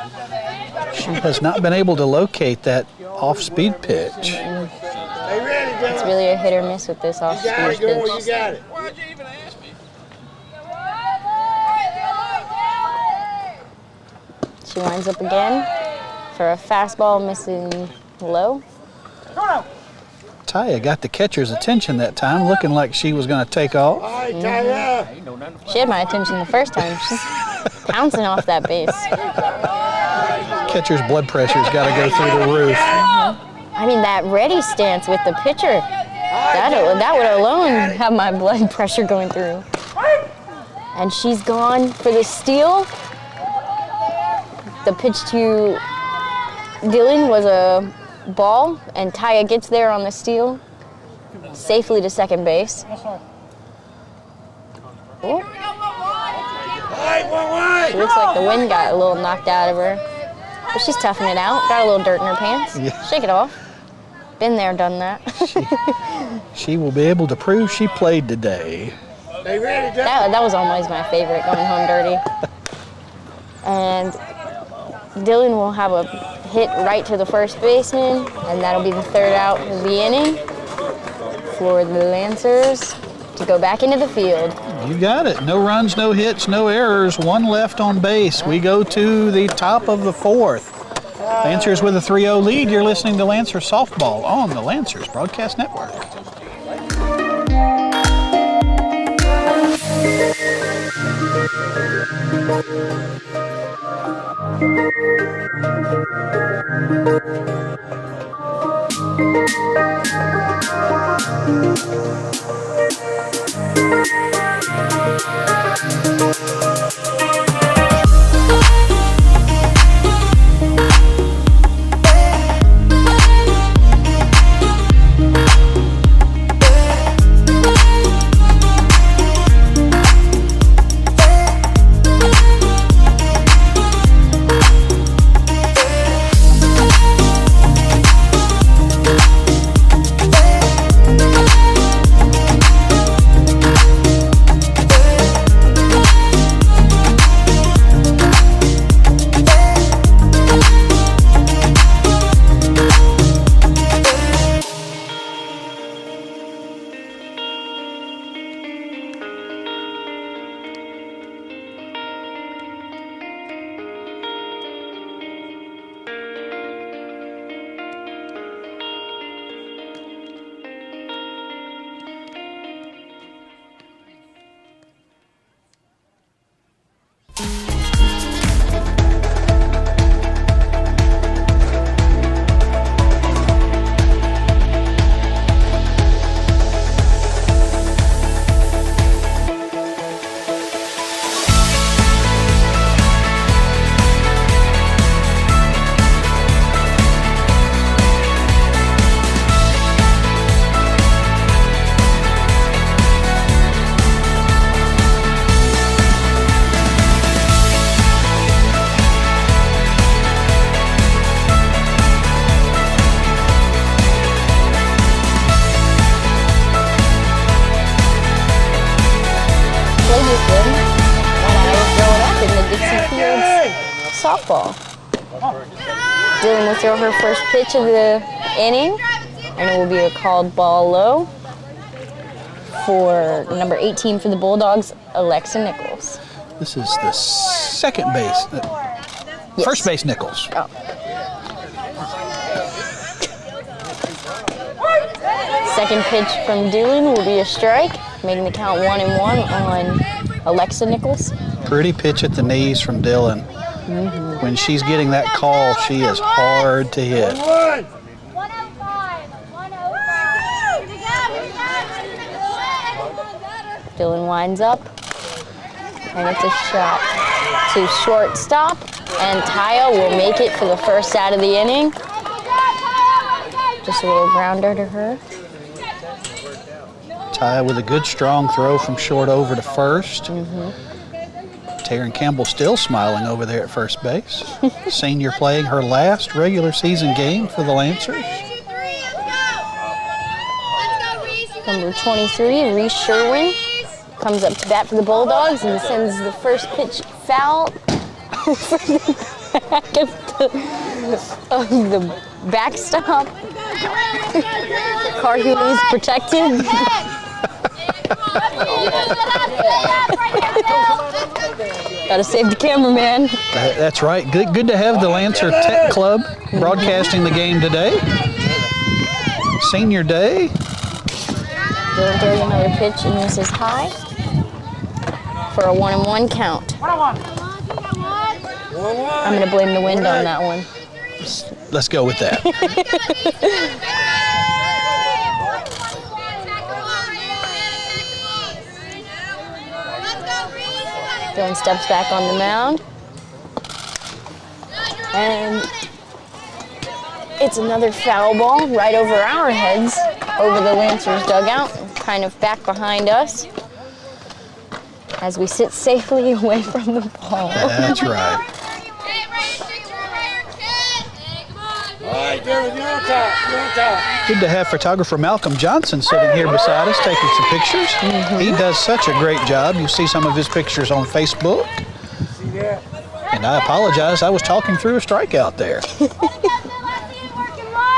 She has not been able to locate that off-speed pitch. It's really a hit or miss with this off-speed pitch. She winds up again for a fastball missing low. Taya got the catcher's attention that time, looking like she was going to take off. She had my attention the first time. She's pouncing off that base. Catcher's blood pressure's got to go through the roof. I mean, that ready stance with the pitcher, that would alone have my blood pressure going through. And she's gone for the steal. The pitch to Dylan was a ball, and Taya gets there on the steal, safely to second base. Ooh. She looks like the wind got a little knocked out of her. But she's toughing it out. Got a little dirt in her pants. Yeah. Shake it off. Been there, done that. She will be able to prove she played today. That was always my favorite, going home dirty. And Dylan will have a hit right to the first baseman, and that'll be the third out of the inning for the Lancers to go back into the field. You got it. No runs, no hits, no errors. One left on base. We go to the top of the fourth. Lancers with a 3-0 lead. You're listening to Lancers Softball on the Lancers Broadcast Network. Softball. Dylan will throw her first pitch of the inning, and it will be a called ball low for number 18 for the Bulldogs, Alexa Nichols. This is the second base. Yes. First base Nichols. Oh. Second pitch from Dylan will be a strike, making the count 1-1 on Alexa Nichols. Pretty pitch at the knees from Dylan. Mm-hmm. When she's getting that call, she is hard to hit. 105. 105. Dylan winds up, and it's a shot to shortstop, and Taya will make it for the first out of the inning. Just a little grounder to her. Taya with a good strong throw from short over to first. Mm-hmm. Taryn Campbell still smiling over there at first base. Senior playing her last regular season game for the Lancers. Number 23, Reese Sherwin, comes up to bat for the Bulldogs and sends the first pitch foul over the back of the backstop. Car wheel is protected. Gotta save the cameraman. That's right. Good to have the Lancer Tech Club broadcasting the game today. Senior day. Dylan throws another pitch, and this is high for a 1-1 count. I'm gonna blame the wind on that one. Let's go with that. Dylan steps back on the mound. And it's another foul ball right over our heads, over the Lancers dugout, kind of back behind us, as we sit safely away from the ball. That's right. Good to have photographer Malcolm Johnson sitting here beside us taking some pictures. Mm-hmm. He does such a great job. You see some of his pictures on Facebook. And I apologize, I was talking through a strikeout there.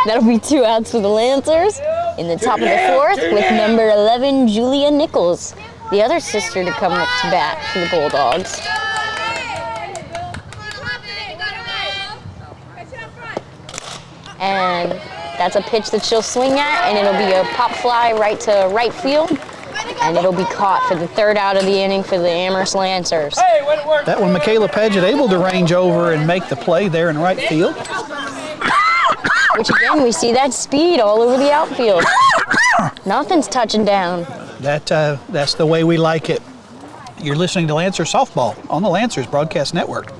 That'll be 2 outs for the Lancers in the top of the 4th with number 11, Julia Nichols, the other sister to come up to bat for the Bulldogs. And that's a pitch that she'll swing at, and it'll be a pop fly right to right field, and it'll be caught for the 3rd out of the inning for the Amherst Lancers. That one, Michaela Paget able to range over and make the play there in right field. Which again, we see that speed all over the outfield. Nothing's touching down. That's the way we like it. You're listening to Lancer Softball on the Lancers Broadcast Network.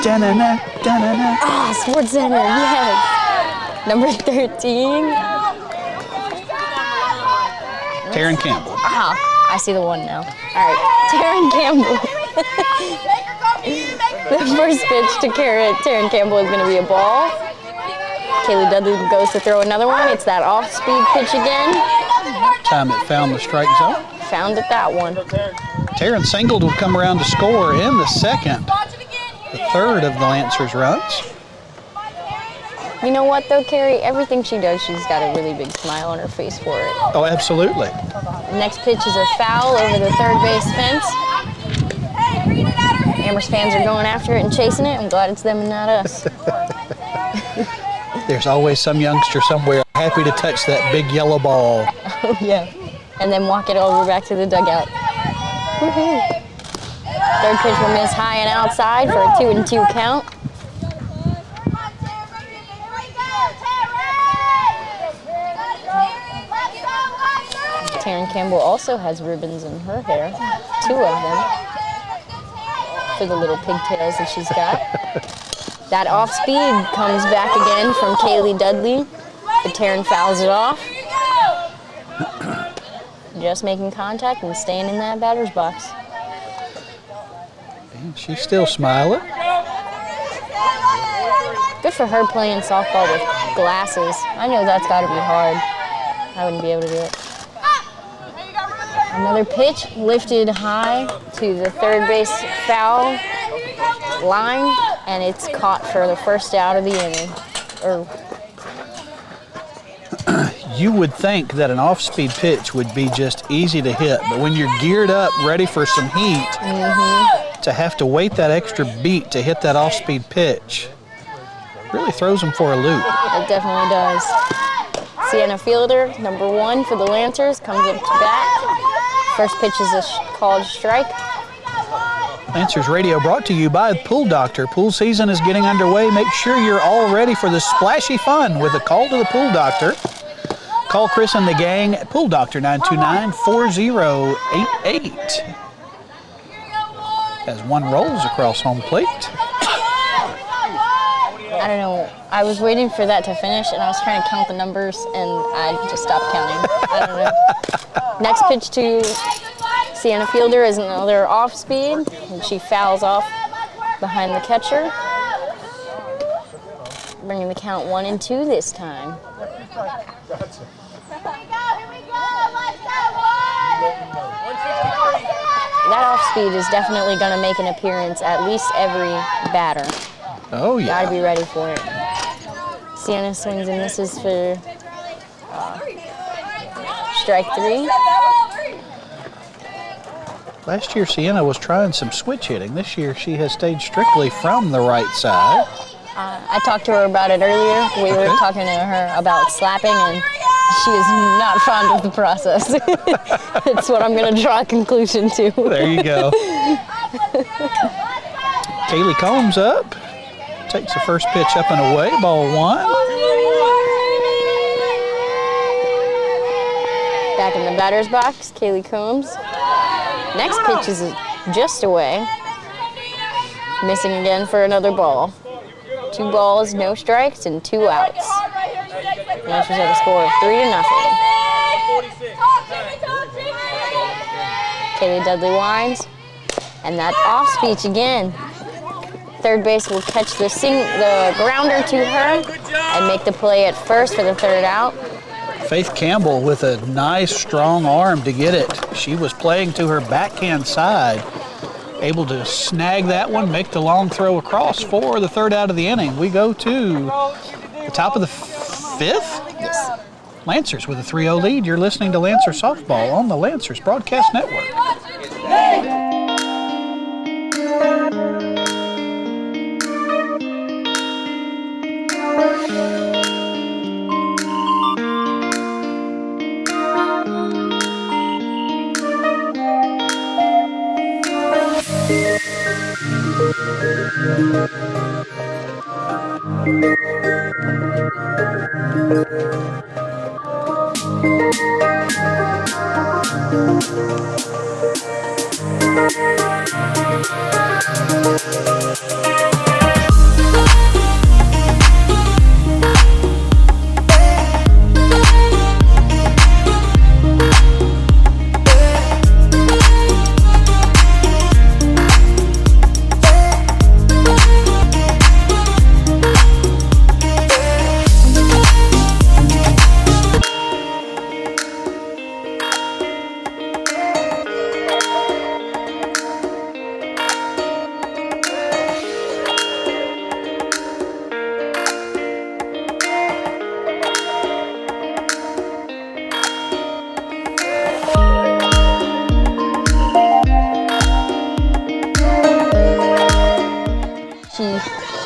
Da-na-na, da-na-na. Ah, Sports Center, yes. Number 13. Taryn Campbell. Ah, I see the one now. All right, Taryn Campbell. The first pitch to Taryn Campbell is going to be a ball. Kaylee Dudley goes to throw another one. It's that off-speed pitch again. Time it found the strike zone. Found it that one. Taryn singled will come around to score in the 2nd. The 3rd of the Lancers runs. You know what though, Carrie? Everything she does, she's got a really big smile on her face for it. Oh, absolutely. The next pitch is a foul over the 3rd base fence. Amherst fans are going after it and chasing it. I'm glad it's them and not us. There's always some youngster somewhere happy to touch that big yellow ball. Oh yeah. And then walk it over back to the dugout. Woohoo. 3rd pitch will miss high and outside for a 2-2 count. Taryn Campbell also has ribbons in her hair, 2 of them, for the little pigtails that she's got. That off speed comes back again from Kaylee Dudley, but Taryn fouls it off. Just making contact and staying in that batter's box. And she's still smiling. Good for her playing softball with glasses. I know that's got to be hard. I wouldn't be able to do it. Another pitch lifted high to the 3rd base foul line, and it's caught for the 1st out of the inning. You would think that an off-speed pitch would be just easy to hit, but when you're geared up, ready for some heat, to have to wait that extra beat to hit that off-speed pitch really throws them for a loop. It definitely does. Sienna Fielder, number 1 for the Lancers, comes up to bat. First pitch is a called strike. Lancers Radio brought to you by Pool Doctor. Pool season is getting underway. Make sure you're all ready for the splashy fun with a call to the Pool Doctor. Call Chris and the gang at Pool Doctor 929-4088. As one rolls across home plate. I don't know. I was waiting for that to finish, and I was trying to count the numbers, and I just stopped counting. I don't know. Next pitch to Sienna Fielder is another off speed, and she fouls off behind the catcher, bringing the count 1-2 this time. that off speed is definitely going to make an appearance at least every batter. Oh, yeah. Got to be ready for it. Sienna swings and misses for strike 3. Last year, Sienna was trying some switch hitting. This year, she has stayed strictly from the right side. I talked to her about it earlier. We were talking to her about slapping, and she is not fond of the process. It's what I'm going to draw a conclusion to. There you go. Kaylee Combs up. Takes the first pitch up and away. Ball 1. Back in the batter's box, Kaylee Combs. Next pitch is just away. Missing again for another ball. 2 balls, no strikes, and 2 outs. Lancers have a score of 3-0. Kaylee Dudley winds, and that off speech again. Third base will catch the grounder to her and make the play at first for the 3rd out. Faith Campbell with a nice, strong arm to get it. She was playing to her backhand side, able to snag that one, make the long throw across for the 3rd out of the inning. We go to the top of the 5th? Yes. Lancers with a 3-0 lead. You're listening to Lancer Softball on the Lancers Broadcast Network.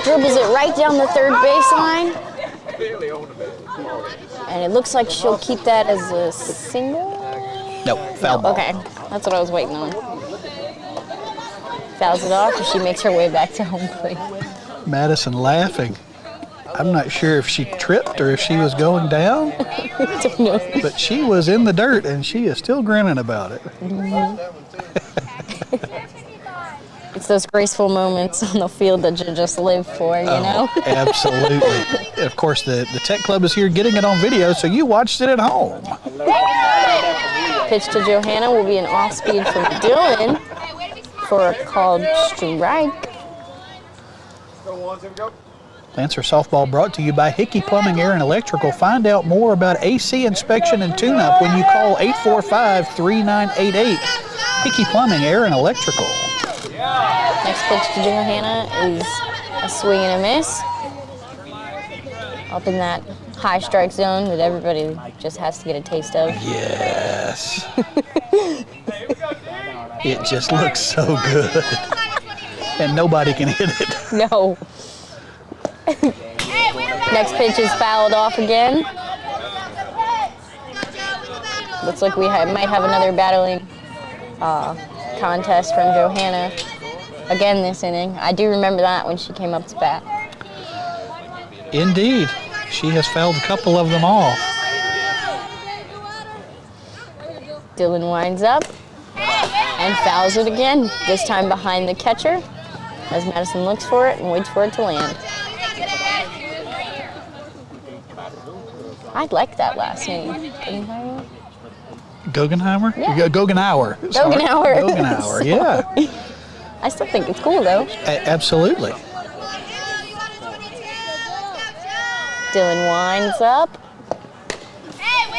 Dribbles it right down the 3rd baseline. And it looks like she'll keep that as a single. Nope, foul ball. Okay, that's what I was waiting on. Fouls it off, and she makes her way back to home plate. Madison laughing. I'm not sure if she tripped or if she was going down, Don't know. but she was in the dirt and she is still grinning about it. It's those graceful moments on the field that you just live for, you know? Absolutely. Of course, the Tech Club is here getting it on video, so you watched it at home. Pitch to Johanna will be an off speed from Dylan for a called strike. Lancer Softball brought to you by Hickey Plumbing, Air, and Electrical. Find out more about AC inspection and tune-up when you call 845-3988. Hickey Plumbing, Air, and Electrical. Next pitch to Johanna is a swing and a miss. Up in that high strike zone that everybody just has to get a taste of. Yes. It just looks so good. And nobody can hit it. No. Next pitch is fouled off again. Looks like we might have another battling contest from Johanna again this inning. I do remember that when she came up to bat. Indeed. She has fouled a couple of them off. Dylan winds up and fouls it again, this time behind the catcher as Madison looks for it and waits for it to land. I like that last name. Guggenheimer? Yeah. Guggenhauer. Sorry. Guggenhauer, yeah. I still think it's cool though. Absolutely. Dylan winds up.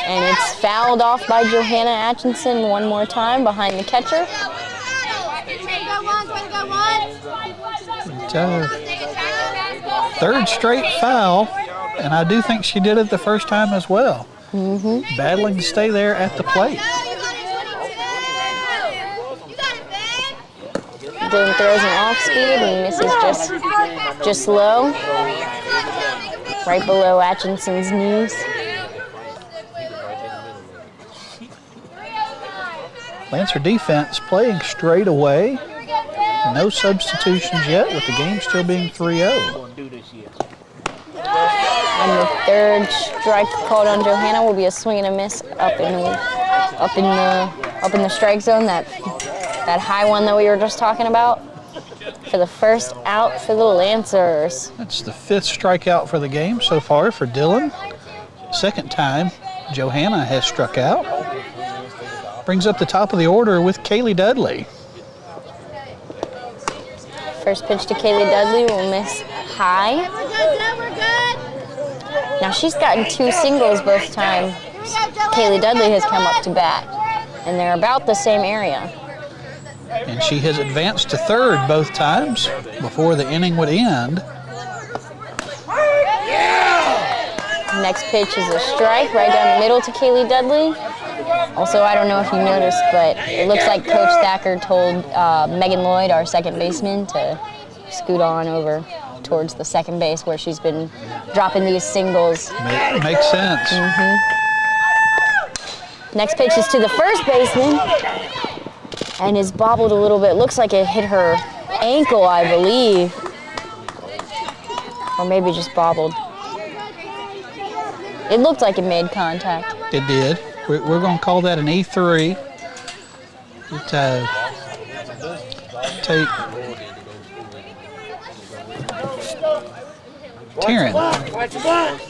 And it's fouled off by Johanna Atchison one more time behind the catcher. third straight foul, and I do think she did it the first time as well. Battling to stay there at the plate. Dylan throws an off speed and misses just low, right below Atchinson's knees. Lancer defense playing straight away. No substitutions yet, with the game still being 3-0. And the third strike called on Johanna will be a swing and a miss up in the strike zone. That high one that we were just talking about for the first out for the Lancers. That's the 5th strikeout for the game so far for Dylan. Second time Johanna has struck out. Brings up the top of the order with Kaylee Dudley. First pitch to Kaylee Dudley will miss high. We're good. Now she's gotten 2 singles both times Kaylee Dudley has come up to bat, and they're about the same area. And she has advanced to third both times before the inning would end. Next pitch is a strike right down the middle to Kaylee Dudley. Also, I don't know if you noticed, but it looks like Coach Thacker told Megan Lloyd, our second baseman, to scoot on over towards the second base where she's been dropping these singles. Makes sense. Next pitch is to the first baseman and is bobbled a little bit. Looks like it hit her ankle, I believe. Or maybe just bobbled. It looked like it made contact. It did. We're going to call that an E3. Take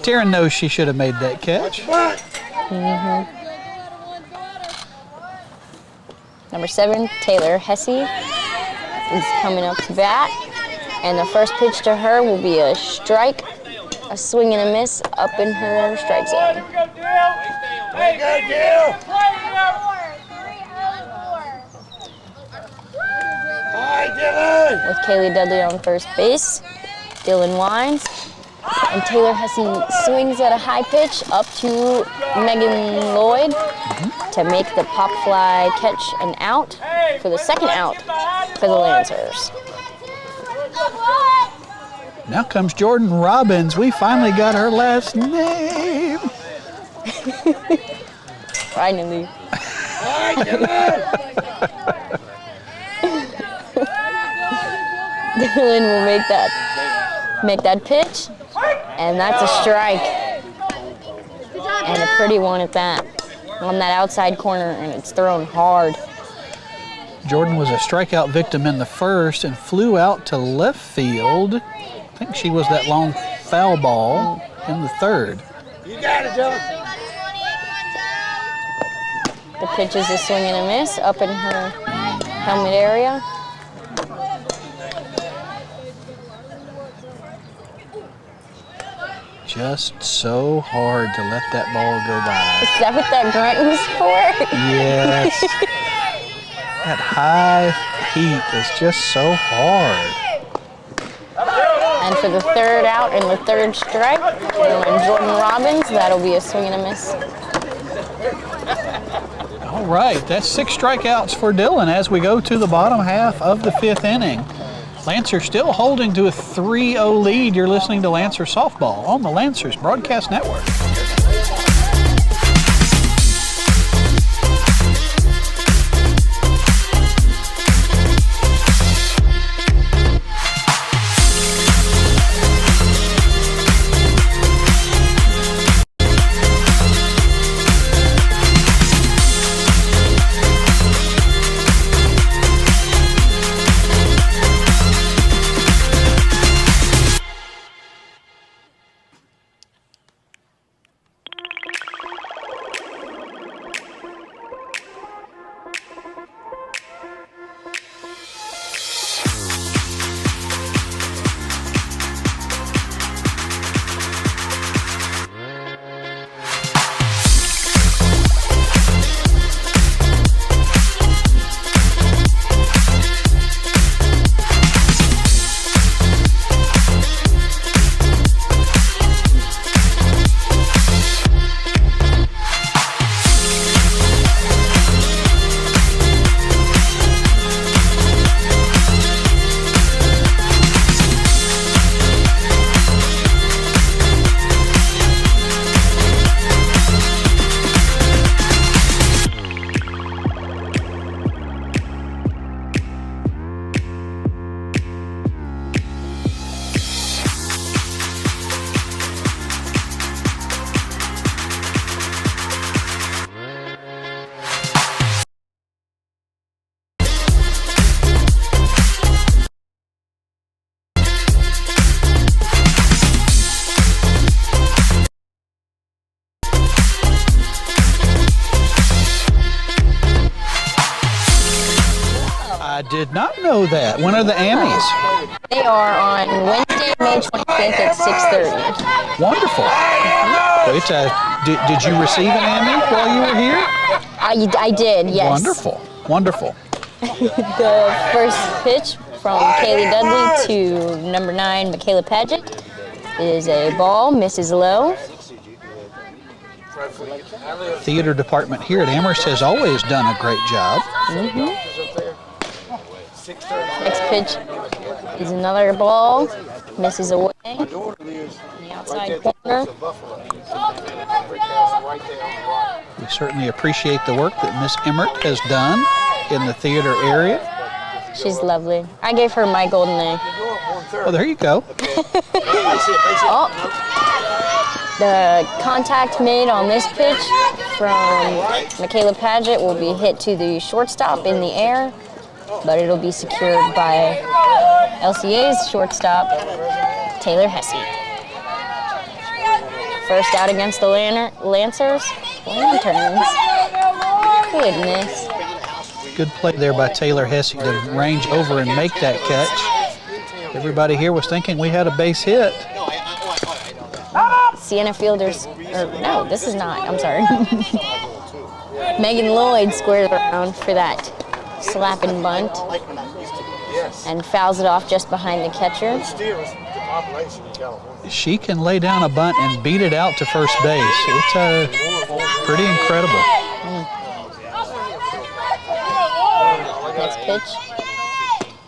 Taryn knows she should have made that catch. Number 7, Taylor Hesse is coming up to bat. And the first pitch to her will be a strike, a swing and a miss up in her strike zone. With Kaylee Dudley on first base, Dylan winds, and Taylor Hesse swings at a high pitch up to Megan Lloyd to make the pop fly catch an out for the second out for the Lancers. Now comes Jordan Robbins. We finally got her last name. Finally. Dylan will make that pitch, and that's a strike. And a pretty one at that. On that outside corner, and it's thrown hard. Jordan was a strikeout victim in the first and flew out to left field. I think she was that long foul ball in the third. You got it, Dylan. The pitch is a swing and a miss up in her helmet area. Just so hard to let that ball go by. Is that what that grunt was for? Yes. That high heat is just so hard. And for the third out and the third strike, and Jordan Robbins, that'll be a swing and a miss. All right, that's 6 strikeouts for Dylan as we go to the bottom half of the 5th inning. Lancer still holding to a 3-0 lead. You're listening to Lancer Softball on the Lancers Broadcast Network. I did not know that. When are the Ammies? They are on Wednesday, May 25th at 6:30. Wonderful. Wait, did you receive an Ammy while you were here? I did, yes. Wonderful, wonderful. The first pitch from Kaylee Dudley to number 9, Michaela Paget, is a ball, misses low. Theater department here at Amherst has always done a great job. Next pitch is another ball, misses away in the outside corner. We certainly appreciate the work that Miss Emmert has done in the theater area. She's lovely. I gave her my golden A. Oh, there you go. Oh, the contact made on this pitch from Michaela Paget will be hit to the shortstop in the air, but it'll be secured by LCA's shortstop, Taylor Hesse. First out against the Lanterns. Goodness. Good play there by Taylor Hesse to range over and make that catch. Everybody here was thinking we had a base hit. Sienna Fielders, or no, this is not, I'm sorry. Megan Lloyd squared around for that slap and bunt and fouls it off just behind the catcher. She can lay down a bunt and beat it out to first base. It's pretty incredible. Next pitch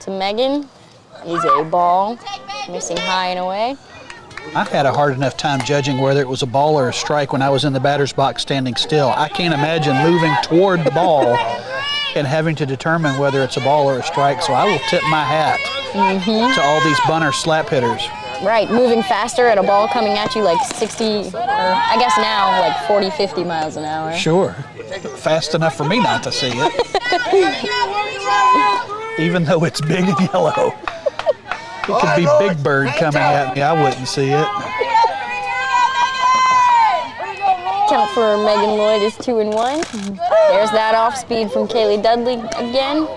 to Megan is a ball, missing high and away. I had a hard enough time judging whether it was a ball or a strike when I was in the batter's box standing still. I can't imagine moving toward the ball and having to determine whether it's a ball or a strike, so I will tip my hat to all these bunter slap hitters. Right, moving faster at a ball coming at you like 60, or I guess now like 40, 50 miles an hour. Sure. Fast enough for me not to see it. Even though it's big and yellow. It could be Big Bird coming at me. I wouldn't see it. Count for Megan Lloyd is 2-1. There's that off speed from Kaylee Dudley again.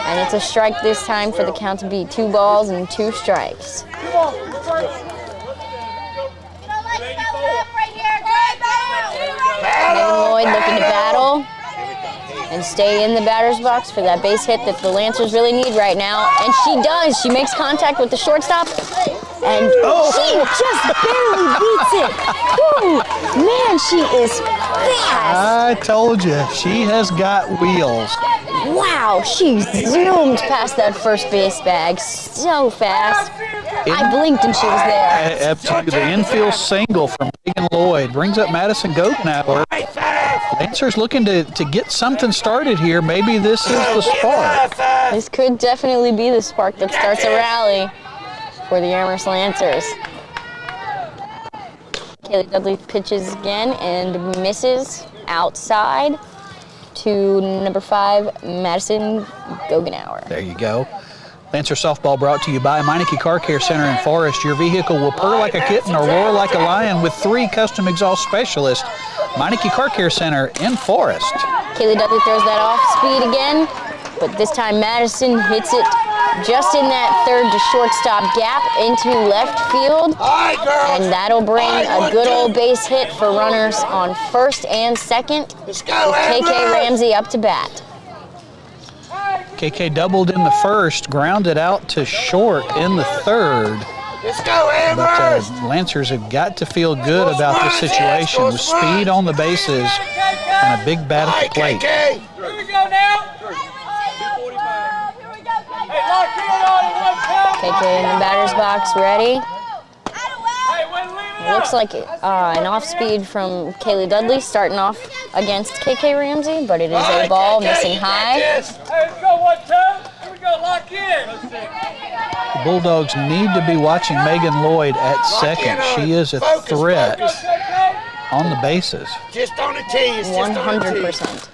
And it's a strike this time for the count to be 2 balls and 2 strikes. Megan Lloyd looking to battle and stay in the batter's box for that base hit that the Lancers really need right now. And she does. She makes contact with the shortstop. And she just barely beats it. Woo! Man, she is fast. I told you, she has got wheels. Wow, she zoomed past that first base bag so fast. I blinked and she was there. Up to the infield single from Megan Lloyd. Brings up Madison Goetnauer. Lancers looking to get something started here. Maybe this is the spark. This could definitely be the spark that starts a rally for the Amherst Lancers. Kaylee Dudley pitches again and misses outside to number 5, Madison Goetnauer. There you go. Lancer softball brought to you by Meineke Car Care Center in Forest. Your vehicle will purr like a kitten or roar like a lion with 3 custom exhaust specialists. Meineke Car Care Center in Forest. Kaylee Dudley throws that off speed again, but this time Madison hits it just in that third to shortstop gap into left field. And that'll bring a good old base hit for runners on first and second with KK Ramsey up to bat. KK doubled in the first, grounded out to short in the third. Let's go, Amherst! But Lancers have got to feel good about this situation with speed on the bases and a big bat at the plate. Here we go now. KK in the batter's box, ready. Looks like an off-speed from Kaylee Dudley starting off against KK Ramsey, but it is a ball missing high. Let's go, 1-2. Here we go, lock in. The Bulldogs need to be watching Megan Lloyd at second. She is a threat on the bases. Just on the tees. 100%.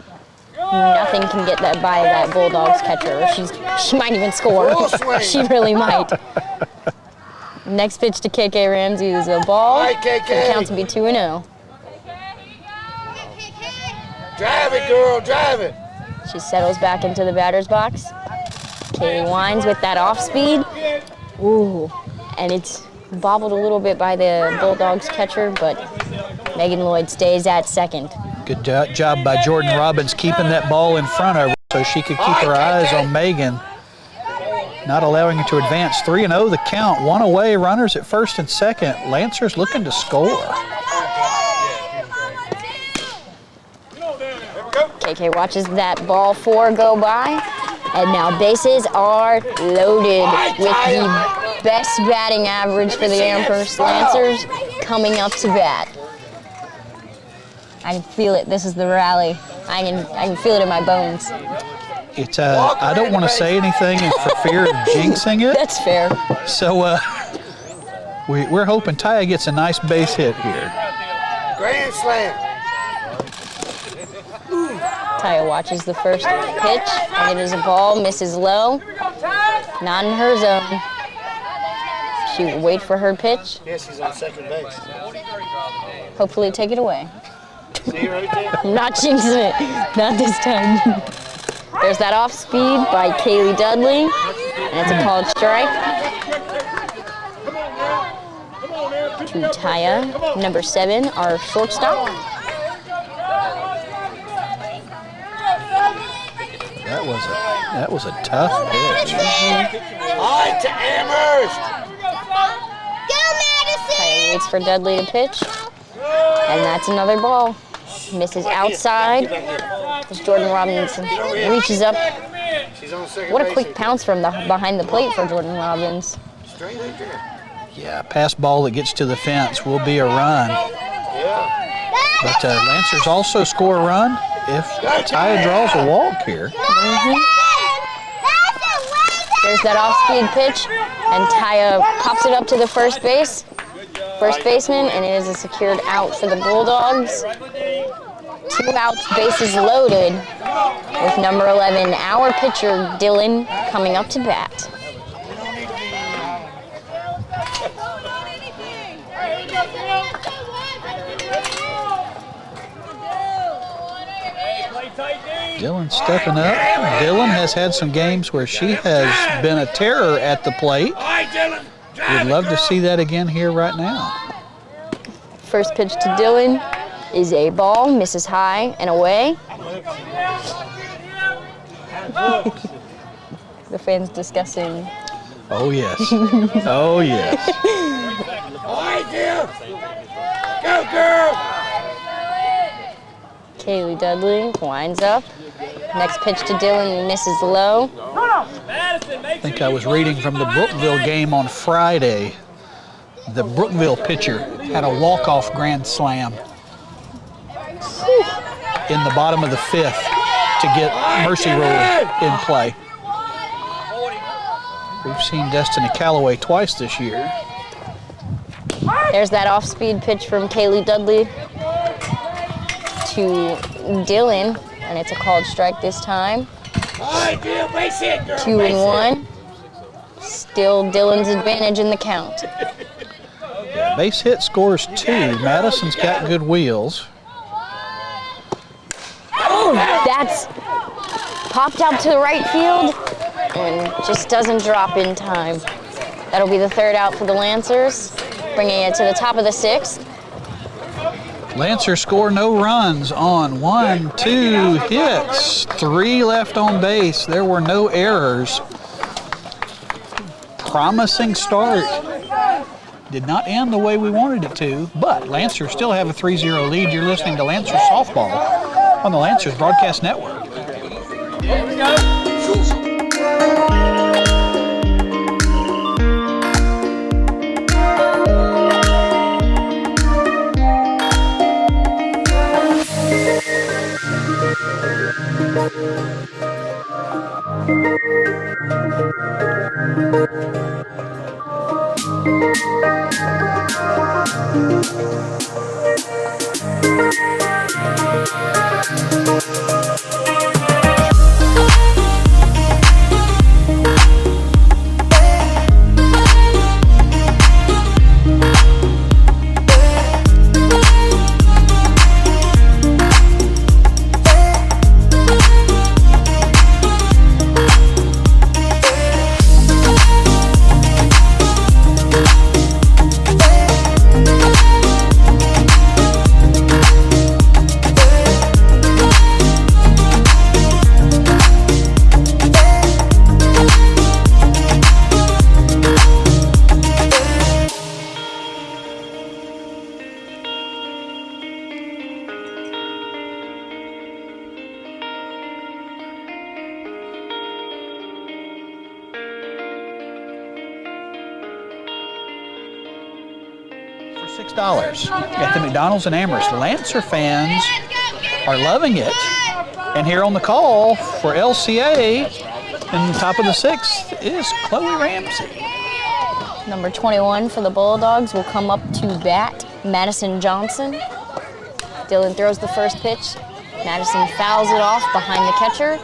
Nothing can get that by that Bulldogs catcher. She might even score. She really might. Next pitch to KK Ramsey is a ball. Right, KK. For the count to be 2-0. Drive it, girl, drive it. She settles back into the batter's box. Kaylee winds with that off speed. Ooh, and it's bobbled a little bit by the Bulldogs catcher, but Megan Lloyd stays at second. Good job by Jordan Robbins keeping that ball in front of her so she could keep her eyes on Megan, not allowing her to advance. 3-0 the count, one away, runners at first and second. Lancers looking to score. KK watches that ball 4 go by, and now bases are loaded with the best batting average for the Amherst Lancers coming up to bat. I can feel it. This is the rally. I can feel it in my bones. It's I don't want to say anything for fear of jinxing it. That's fair. So we're hoping Taya gets a nice base hit here. Grand slam. Taya watches the first pitch, and it is a ball, misses low, not in her zone. She will wait for her pitch. Yes, he's on second base. Hopefully take it away. See right there? I'm not jinxing it, not this time. There's that off speed by Kaylee Dudley, and it's a called strike. To Taya, number 7, our shortstop. That was a tough pitch. High to Amherst. Taya waits for Dudley to pitch, and that's another ball. Misses outside as Jordan Robinson reaches up. She's on second What a base. quick pounce from behind the plate for Jordan Robbins. Straight right there. Yeah, pass ball that gets to the fence will be a run. Yeah. But Lancers also score a run if Taya draws a walk here. There's that off-speed pitch, and Taya pops it up to the first baseman, and it is a secured out for the Bulldogs. 2 outs, bases loaded, with number 11, our pitcher, Dylan, coming up to bat. Dylan stepping up. Dylan has had some games where she has been a terror at the plate. We'd love to see that again here right now. First pitch to Dylan is a ball, misses high and away. The fans discussing. Oh, yes. Oh, yes. Go, girl. Kaylee Dudley winds up. Next pitch to Dylan, misses low. I think I was reading from the Brookville game on Friday. The Brookville pitcher had a walk-off grand slam in the bottom of the 5th to get Mercy Rule in play. We've seen Destiny Calloway twice this year. There's that off-speed pitch from Kaylee Dudley to Dylan, and it's a called strike this time. 2-1. Still Dylan's advantage in the count. Yeah, base hit scores 2. Madison's got good wheels. Oh, that's popped out to the right field and just doesn't drop in time. That'll be the 3rd out for the Lancers, bringing it to the top of the 6th. Lancers score no runs on 1, 2 hits, 3 left on base. There were no errors. Promising start. Did not end the way we wanted it to, but Lancers still have a 3-0 lead. You're listening to Lancers Softball on the Lancers Broadcast Network. Here we go. $6 at the McDonald's in Amherst. Lancer fans are loving it. And here on the call for LCA in the top of the 6th is Chloe Ramsey. Number 21 for the Bulldogs will come up to bat, Madison Johnson. Dylan throws the first pitch. Madison fouls it off behind the catcher.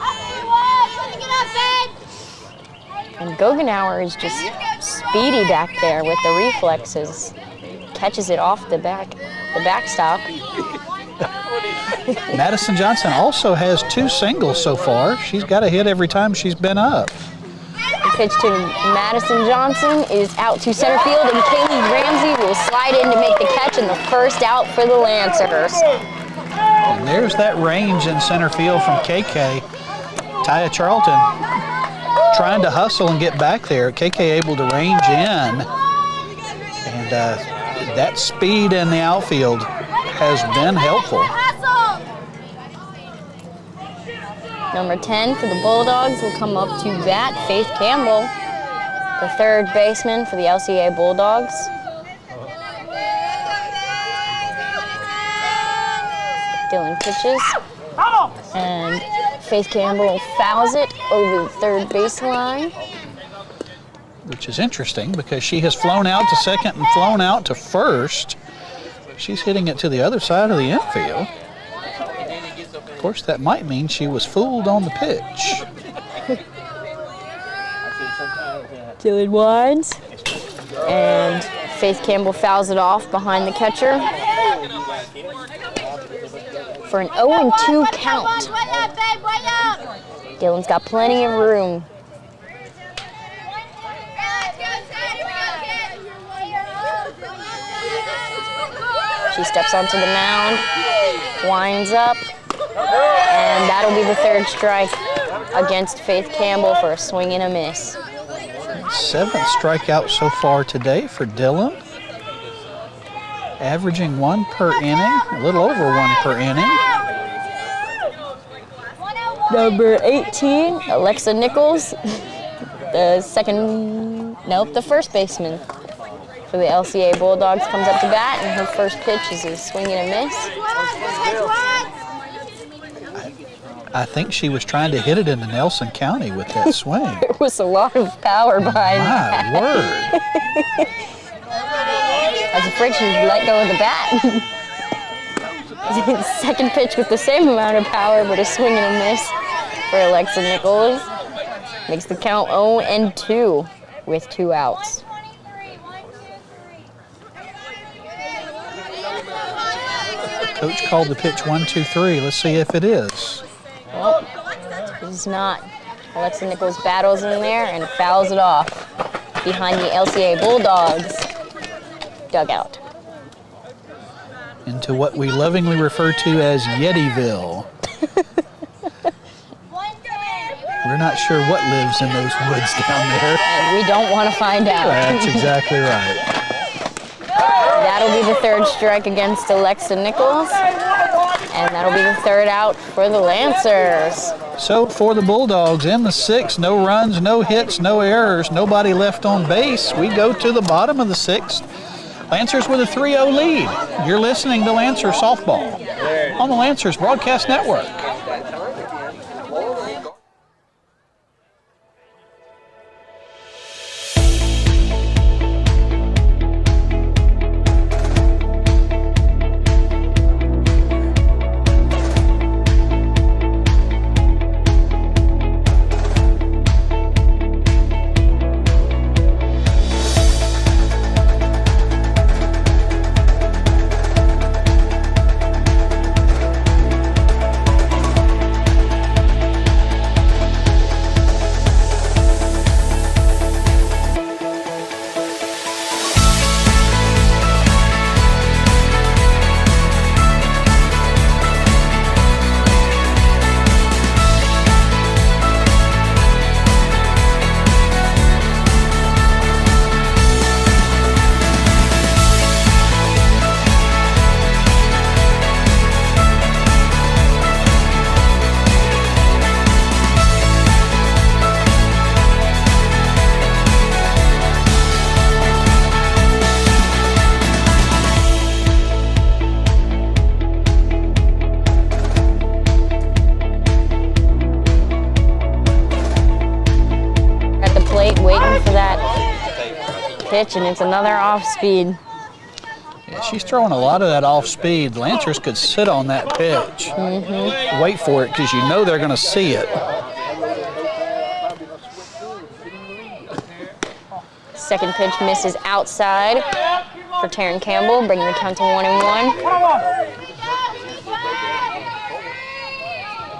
And Goggenauer is just speedy back there with the reflexes. Catches it off the backstop. Madison Johnson also has 2 singles so far. She's got a hit every time she's been up. The pitch to Madison Johnson is out to center field, and Kaylee Ramsey will slide in to make the catch, and the first out for the Lancers. And there's that range in center field from KK. Taya Charlton trying to hustle and get back there. KK able to range in. And that speed in the outfield has been helpful. Number 10 for the Bulldogs will come up to bat, Faith Campbell, the third baseman for the LCA Bulldogs. Dylan pitches, and Faith Campbell fouls it over the third baseline. Which is interesting because she has flown out to second and flown out to first. She's hitting it to the other side of the infield. Of course, that might mean she was fooled on the pitch. Dylan winds, and Faith Campbell fouls it off behind the catcher for an 0-2 count. Dylan's got plenty of room. She steps onto the mound, winds up, and that'll be the third strike against Faith Campbell for a swing and a miss. 7th strikeout so far today for Dylan. Averaging 1 per inning, a little over 1 per inning. Number 18, Alexa Nichols, the first baseman for the LCA Bulldogs, comes up to bat, and her first pitch is a swing and a miss. I think she was trying to hit it into Nelson County with that swing. There was a lot of power behind that. My word. I was afraid she'd let go of the bat. Second pitch with the same amount of power, but a swing and a miss for Alexa Nichols. Makes the count 0-2 with 2 outs. Coach called the pitch 1-2-3. Let's see if it is. Well, it's not. Alexa Nichols battles in there and fouls it off behind the LCA Bulldogs dugout. Into what we lovingly refer to as Yetyville. We're not sure what lives in those woods down there. And we don't want to find out. That's exactly right. That'll be the third strike against Alexa Nichols. And that'll be the third out for the Lancers. So for the Bulldogs in the 6th, no runs, no hits, no errors, nobody left on base. We go to the bottom of the 6th. Lancers with a 3-0 lead. You're listening to Lancer Softball on the Lancers Broadcast Network. pitch, and it's another off speed. Yeah, she's throwing a lot of that off speed. Lancers could sit on that pitch, wait for it, because you know they're going to see it. Second pitch misses outside for Taryn Campbell, bringing the count to 1-1.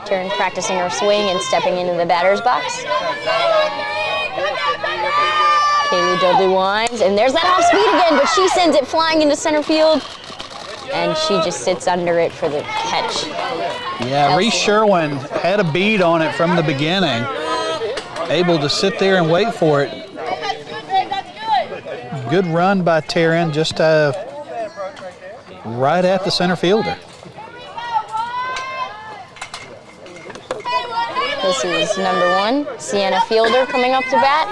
Taryn practicing her swing and stepping into the batter's box. Kaylee Dudley winds, and there's that off speed again, but she sends it flying into center field, and she just sits under it for the catch. Yeah, Reese Sherwin had a bead on it from the beginning, able to sit there and wait for it. Good run by Taryn, just right at the center fielder. This is number 1, Sienna Fielder, coming up to bat,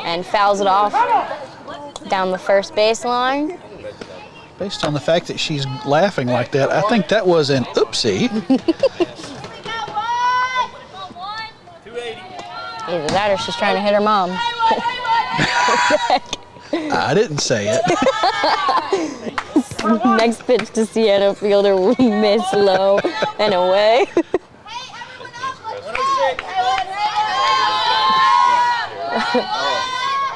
and fouls it off down the first baseline. Based on the fact that she's laughing like that, I think that was an oopsie. Either that or she's trying to hit her mom. I didn't say it. Next pitch to Sienna Fielder will miss low and away.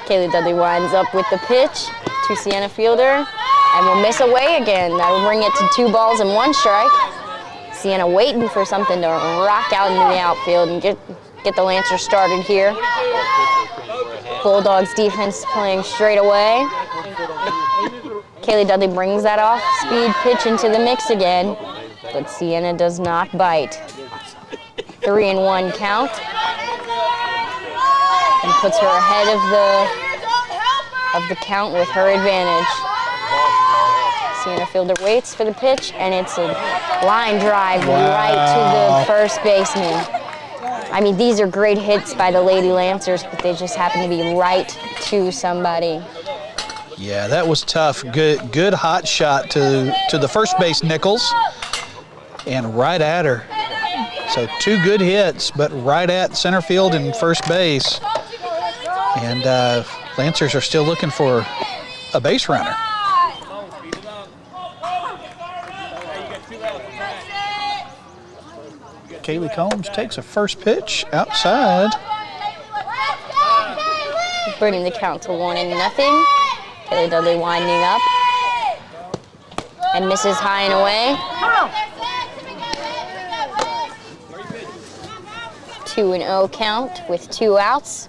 Kaylee Dudley winds up with the pitch to Sienna Fielder and will miss away again. That will bring it to 2 balls and 1 strike. Sienna waiting for something to rock out into the outfield and get the Lancers started here. Bulldogs defense playing straight away. Kaylee Dudley brings that off-speed pitch into the mix again, but Sienna does not bite. 3-1 count, and puts her ahead of the count with her advantage. Sienna Fielder waits for the pitch, and it's a line drive right to the first baseman. I mean, these are great hits by the Lady Lancers, but they just happen to be right to somebody. Yeah, that was tough. Good hot shot to the first base Nichols, and right at her. So 2 good hits, but right at center field and first base. And Lancers are still looking for a base runner. Kaylee Combs takes a first pitch outside. Bringing the count to 1-0. Kaylee Dudley winding up and misses high and away. 2-0 count with 2 outs.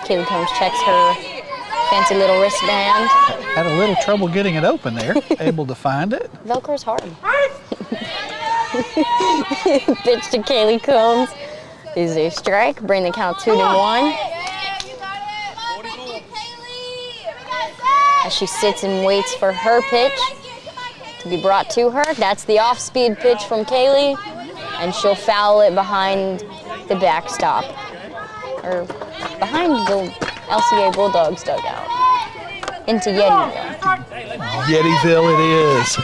Kaylee Combs checks her fancy little wristband. Had a little trouble getting it open there, able to find it. Velcro's hard. Pitch to Kaylee Combs is a strike. Bring the count 2-1. As she sits and waits for her pitch to be brought to her. That's the off-speed pitch from Kaylee, and she'll foul it behind the backstop, or behind the LCA Bulldogs dugout, into Yedyville. Yedyville it is.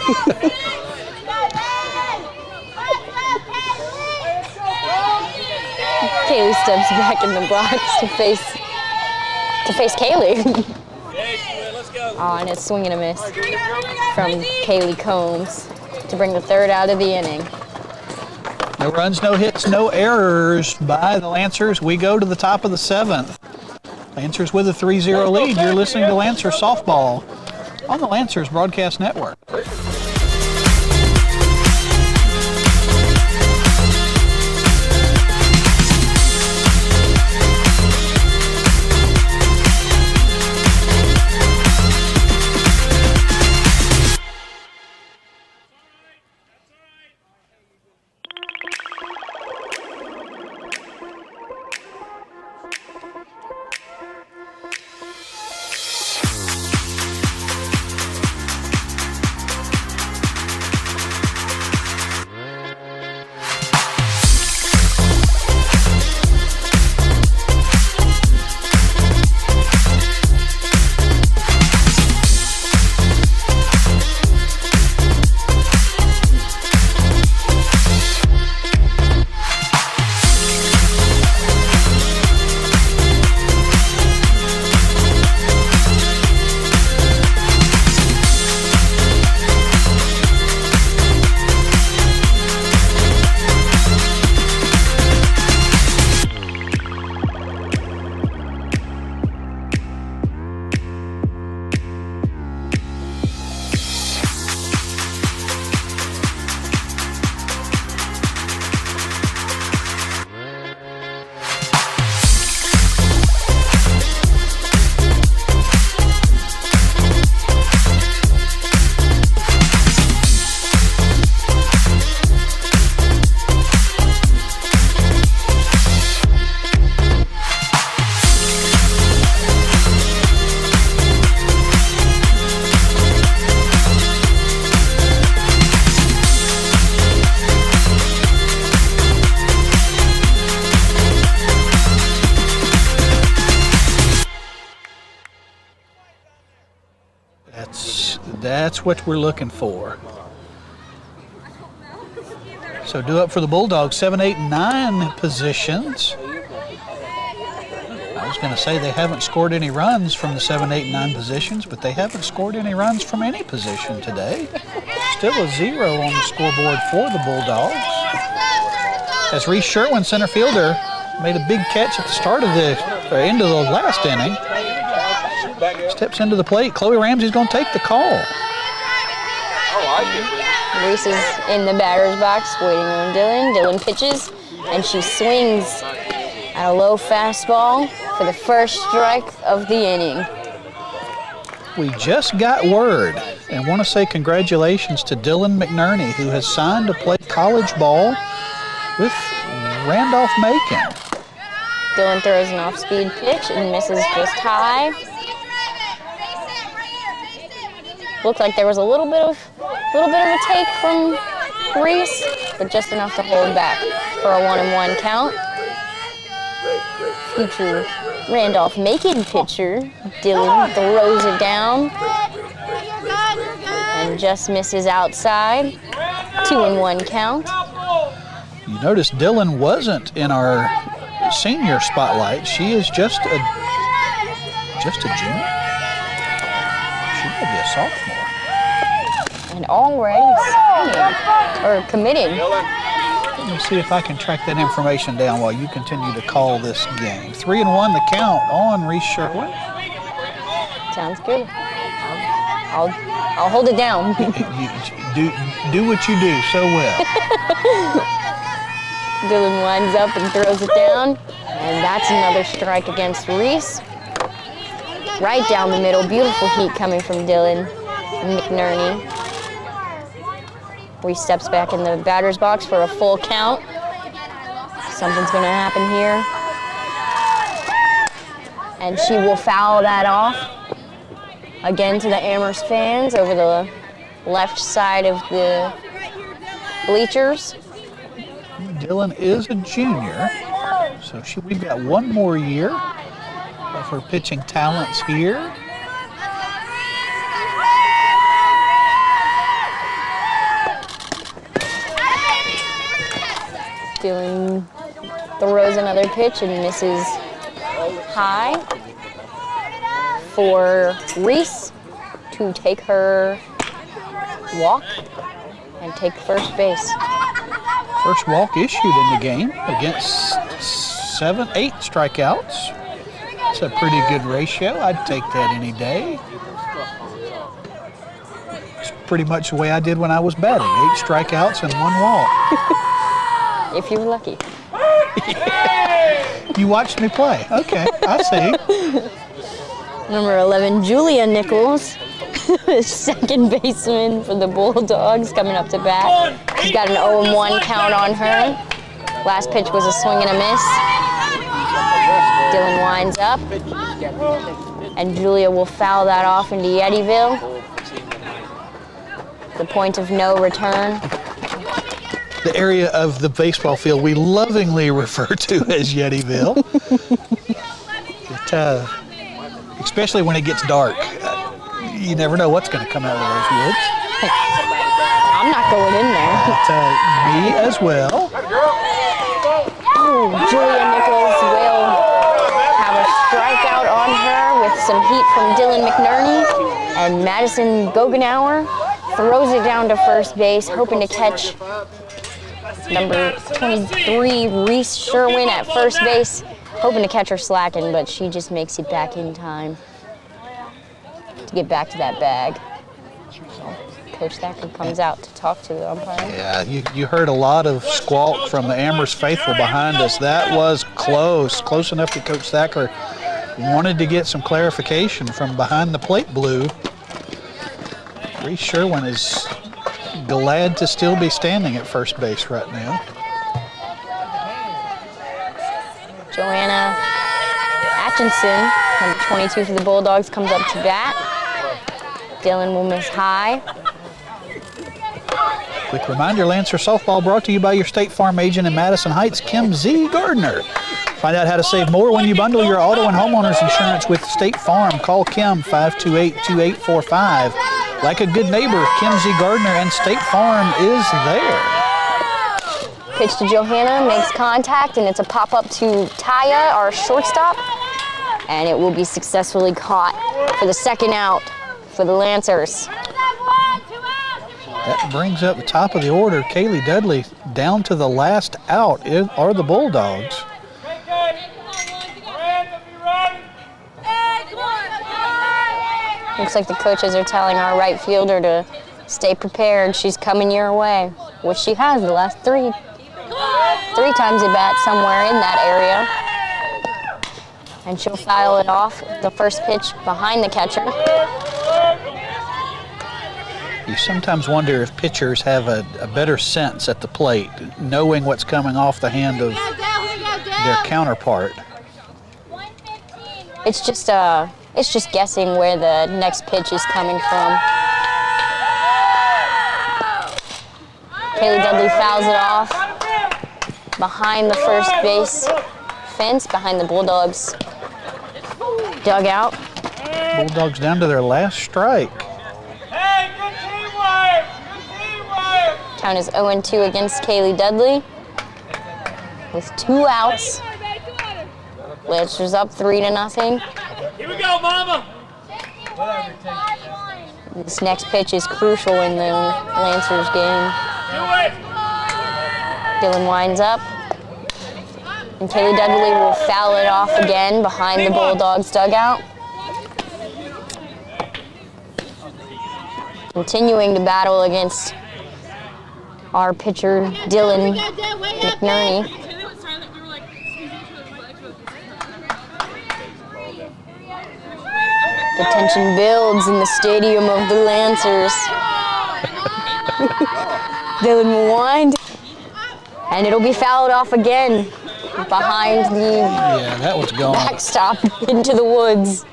Kaylee steps back in the box to face Kaylee. Oh, and it's swing and a miss from Kaylee Combs to bring the 3rd out of the inning. No runs, no hits, no errors by the Lancers. We go to the top of the 7th. Lancers with a 3-0 lead. You're listening to Lancer Softball on the Lancers Broadcast Network. That's what we're looking for. So due up for the Bulldogs, 7, 8, and 9 positions. I was going to say they haven't scored any runs from the 7, 8, and 9 positions, but they haven't scored any runs from any position today. Still a 0 on the scoreboard for the Bulldogs. As Reese Sherwin, center fielder, made a big catch at the start of the end of the last inning. Steps into the plate. Chloe Ramsey's going to take the call. Reese is in the batter's box waiting on Dylan. Dylan pitches, and she swings at a low fastball for the first strike of the inning. We just got word, and want to say congratulations to Dylan McNerney, who has signed to play college ball with Randolph-Macon. Dylan throws an off-speed pitch and misses just high. Looked like there was a little bit of a take from Reese, but just enough to hold back for a 1-1 count. Future Randolph-Macon pitcher, Dylan throws it down and just misses outside. 2-1 count. You notice Dylan wasn't in our senior spotlight. She is just a junior. She may be a sophomore. And already signing, or committing. Let me see if I can track that information down while you continue to call this game. 3-1 the count on Reese Sherwin. Sounds good. I'll hold it down. do what you do so well. Dylan winds up and throws it down, and that's another strike against Reese. Right down the middle, beautiful heat coming from Dylan McNerney. Reese steps back in the batter's box for a full count. Something's gonna happen here. And she will foul that off. Again to the Amherst fans over the left side of the bleachers. Dylan is a junior, so we've got one more year of her pitching talents here. Dylan throws another pitch and misses high for Reese to take her walk and take first base. First walk issued in the game against 7, 8 strikeouts. It's a pretty good ratio. I'd take that any day. It's pretty much the way I did when I was batting. 8 strikeouts and 1 walk. If you were lucky. You watched me play. Okay, I see. Number 11, Julia Nichols, second baseman for the Bulldogs, coming up to bat. She's got an 0-1 count on her. Last pitch was a swing and a miss. Dylan winds up, and Julia will foul that off into Yettyville. The point of no return. The area of the baseball field we lovingly refer to as Yettyville. Especially when it gets dark. You never know what's going to come out of those woods. I'm not going in there. Me as well. Oh, Julia Nichols will have a strikeout on her with some heat from Dylan McNerney. And Madison Gogenauer throws it down to first base, hoping to catch number 23, Reese Sherwin at first base, hoping to catch her slacking, but she just makes it back in time to get back to that bag. Coach Thacker comes out to talk to the umpire. Yeah, you heard a lot of squawk from the Amherst faithful behind us. That was close enough that Coach Thacker wanted to get some clarification from behind the plate blue. Reese Sherwin is glad to still be standing at first base right now. Joanna Atkinson, number 22 for the Bulldogs, comes up to bat. Dylan will miss high. Quick reminder, Lancer softball brought to you by your State Farm agent in Madison Heights, Kim Z. Gardner. Find out how to save more when you bundle your auto and homeowners insurance with State Farm. Call Kim 528-2845 like a good neighbor, Kimsey Gardner and State Farm is there. Pitch to Johanna, makes contact, and it's a pop-up to Taya, our shortstop. And it will be successfully caught for the second out for the Lancers. That brings up the top of the order. Kaylee Dudley down to the last out are the Bulldogs. Looks like the coaches are telling our right fielder to stay prepared. She's coming your way, which she has the last three times at bat somewhere in that area. And she'll foul it off, the first pitch behind the catcher. You sometimes wonder if pitchers have a better sense at the plate, knowing what's coming off the hand of their counterpart. It's just guessing where the next pitch is coming from. Kaylee Dudley fouls it off behind the first base fence, behind the Bulldogs dugout. Bulldogs down to their last strike. Hey, good teamwork! Good teamwork! Count is 0-2 against Kaylee Dudley with 2 outs. Lancers up 3-0. Here we go, mama! This next pitch is crucial in the Lancers game. Do it! Dylan winds up. And Kaylee Dudley will foul it off again behind the Bulldogs dugout. Continuing to battle against our pitcher, Dylan McNerney. The tension builds in the stadium of the Lancers. Dylan will wind, and it'll be fouled off again behind the that was gone. backstop into the woods.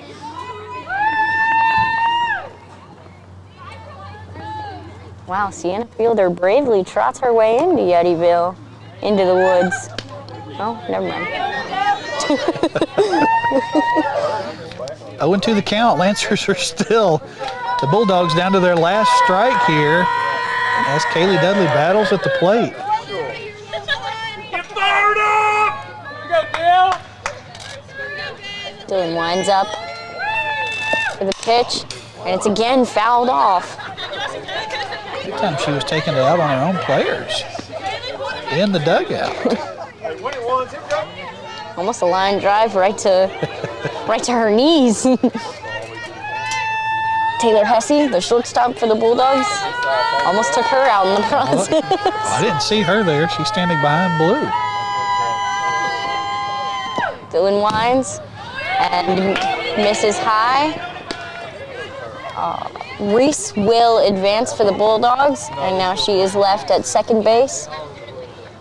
Wow, Sienna Fielder bravely trots her way into Yettyville, into the woods. Oh, never mind. 0-2 the count. Lancers are still the Bulldogs down to their last strike here as Kaylee Dudley battles at the plate. Get fired up! Here we go, Dale! Dylan winds up for the pitch, and it's again fouled off. That time she was taking it out on her own players in the dugout. Almost a line drive right to her knees. Taylor Hesse, the shortstop for the Bulldogs, almost took her out in the process. I didn't see her there. She's standing behind blue. Dylan winds and misses high. Reese will advance for the Bulldogs, and now she is left at second base.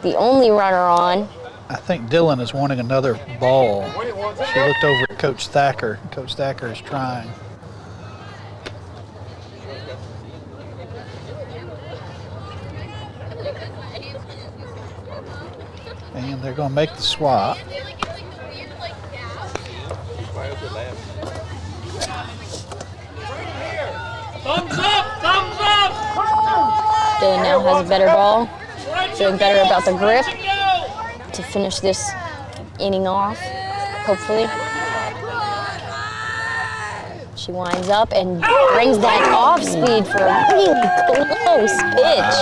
The only runner on. I think Dylan is wanting another ball. She looked over at Coach Thacker. Coach Thacker is trying. And they're going to make the swap. Thumbs up! Thumbs up! Dylan now has a better ball, feeling better about the grip to finish this inning off, hopefully. She winds up and brings that off speed for a really close pitch.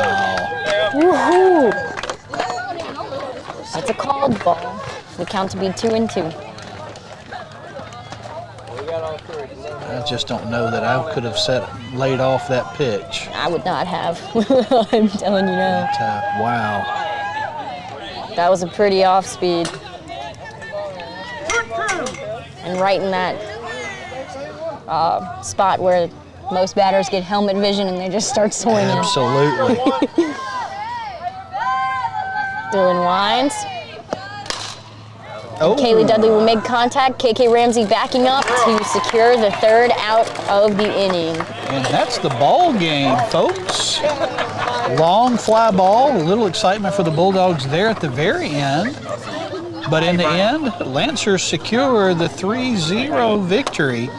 Woohoo! That's a called ball. The count to be 2-2. I just don't know that I could have laid off that pitch. I would not have. I'm telling you now. Wow. That was a pretty off speed. And right in that spot where most batters get helmet vision and they just start swinging. Absolutely. Dylan winds. Oh. Kaylee Dudley will make contact. KK Ramsey backing up to secure the third out of the inning. And that's the ball game, folks. Long fly ball, a little excitement for the Bulldogs there at the very end. But in the end, Lancers secure the 3-0 victory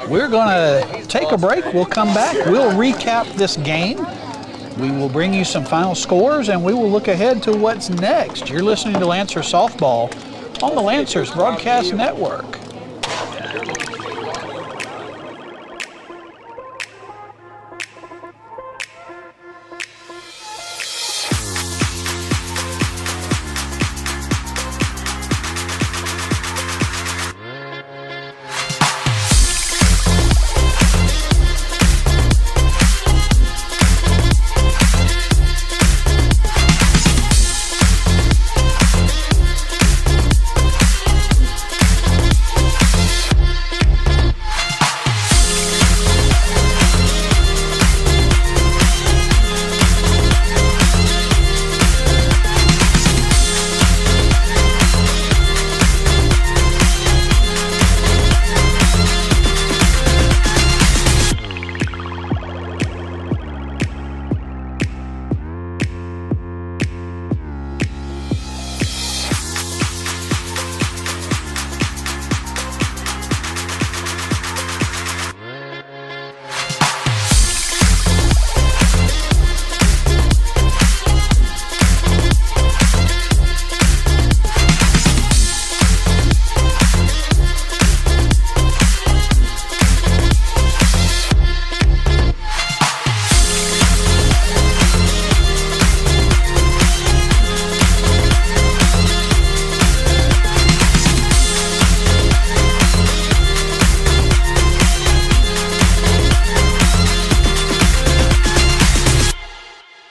We're going to take a break. We'll come back. We'll recap this game. We will bring you some final scores, and we will look ahead to what's next. You're listening to Lancer Softball on the Lancers Broadcast Network.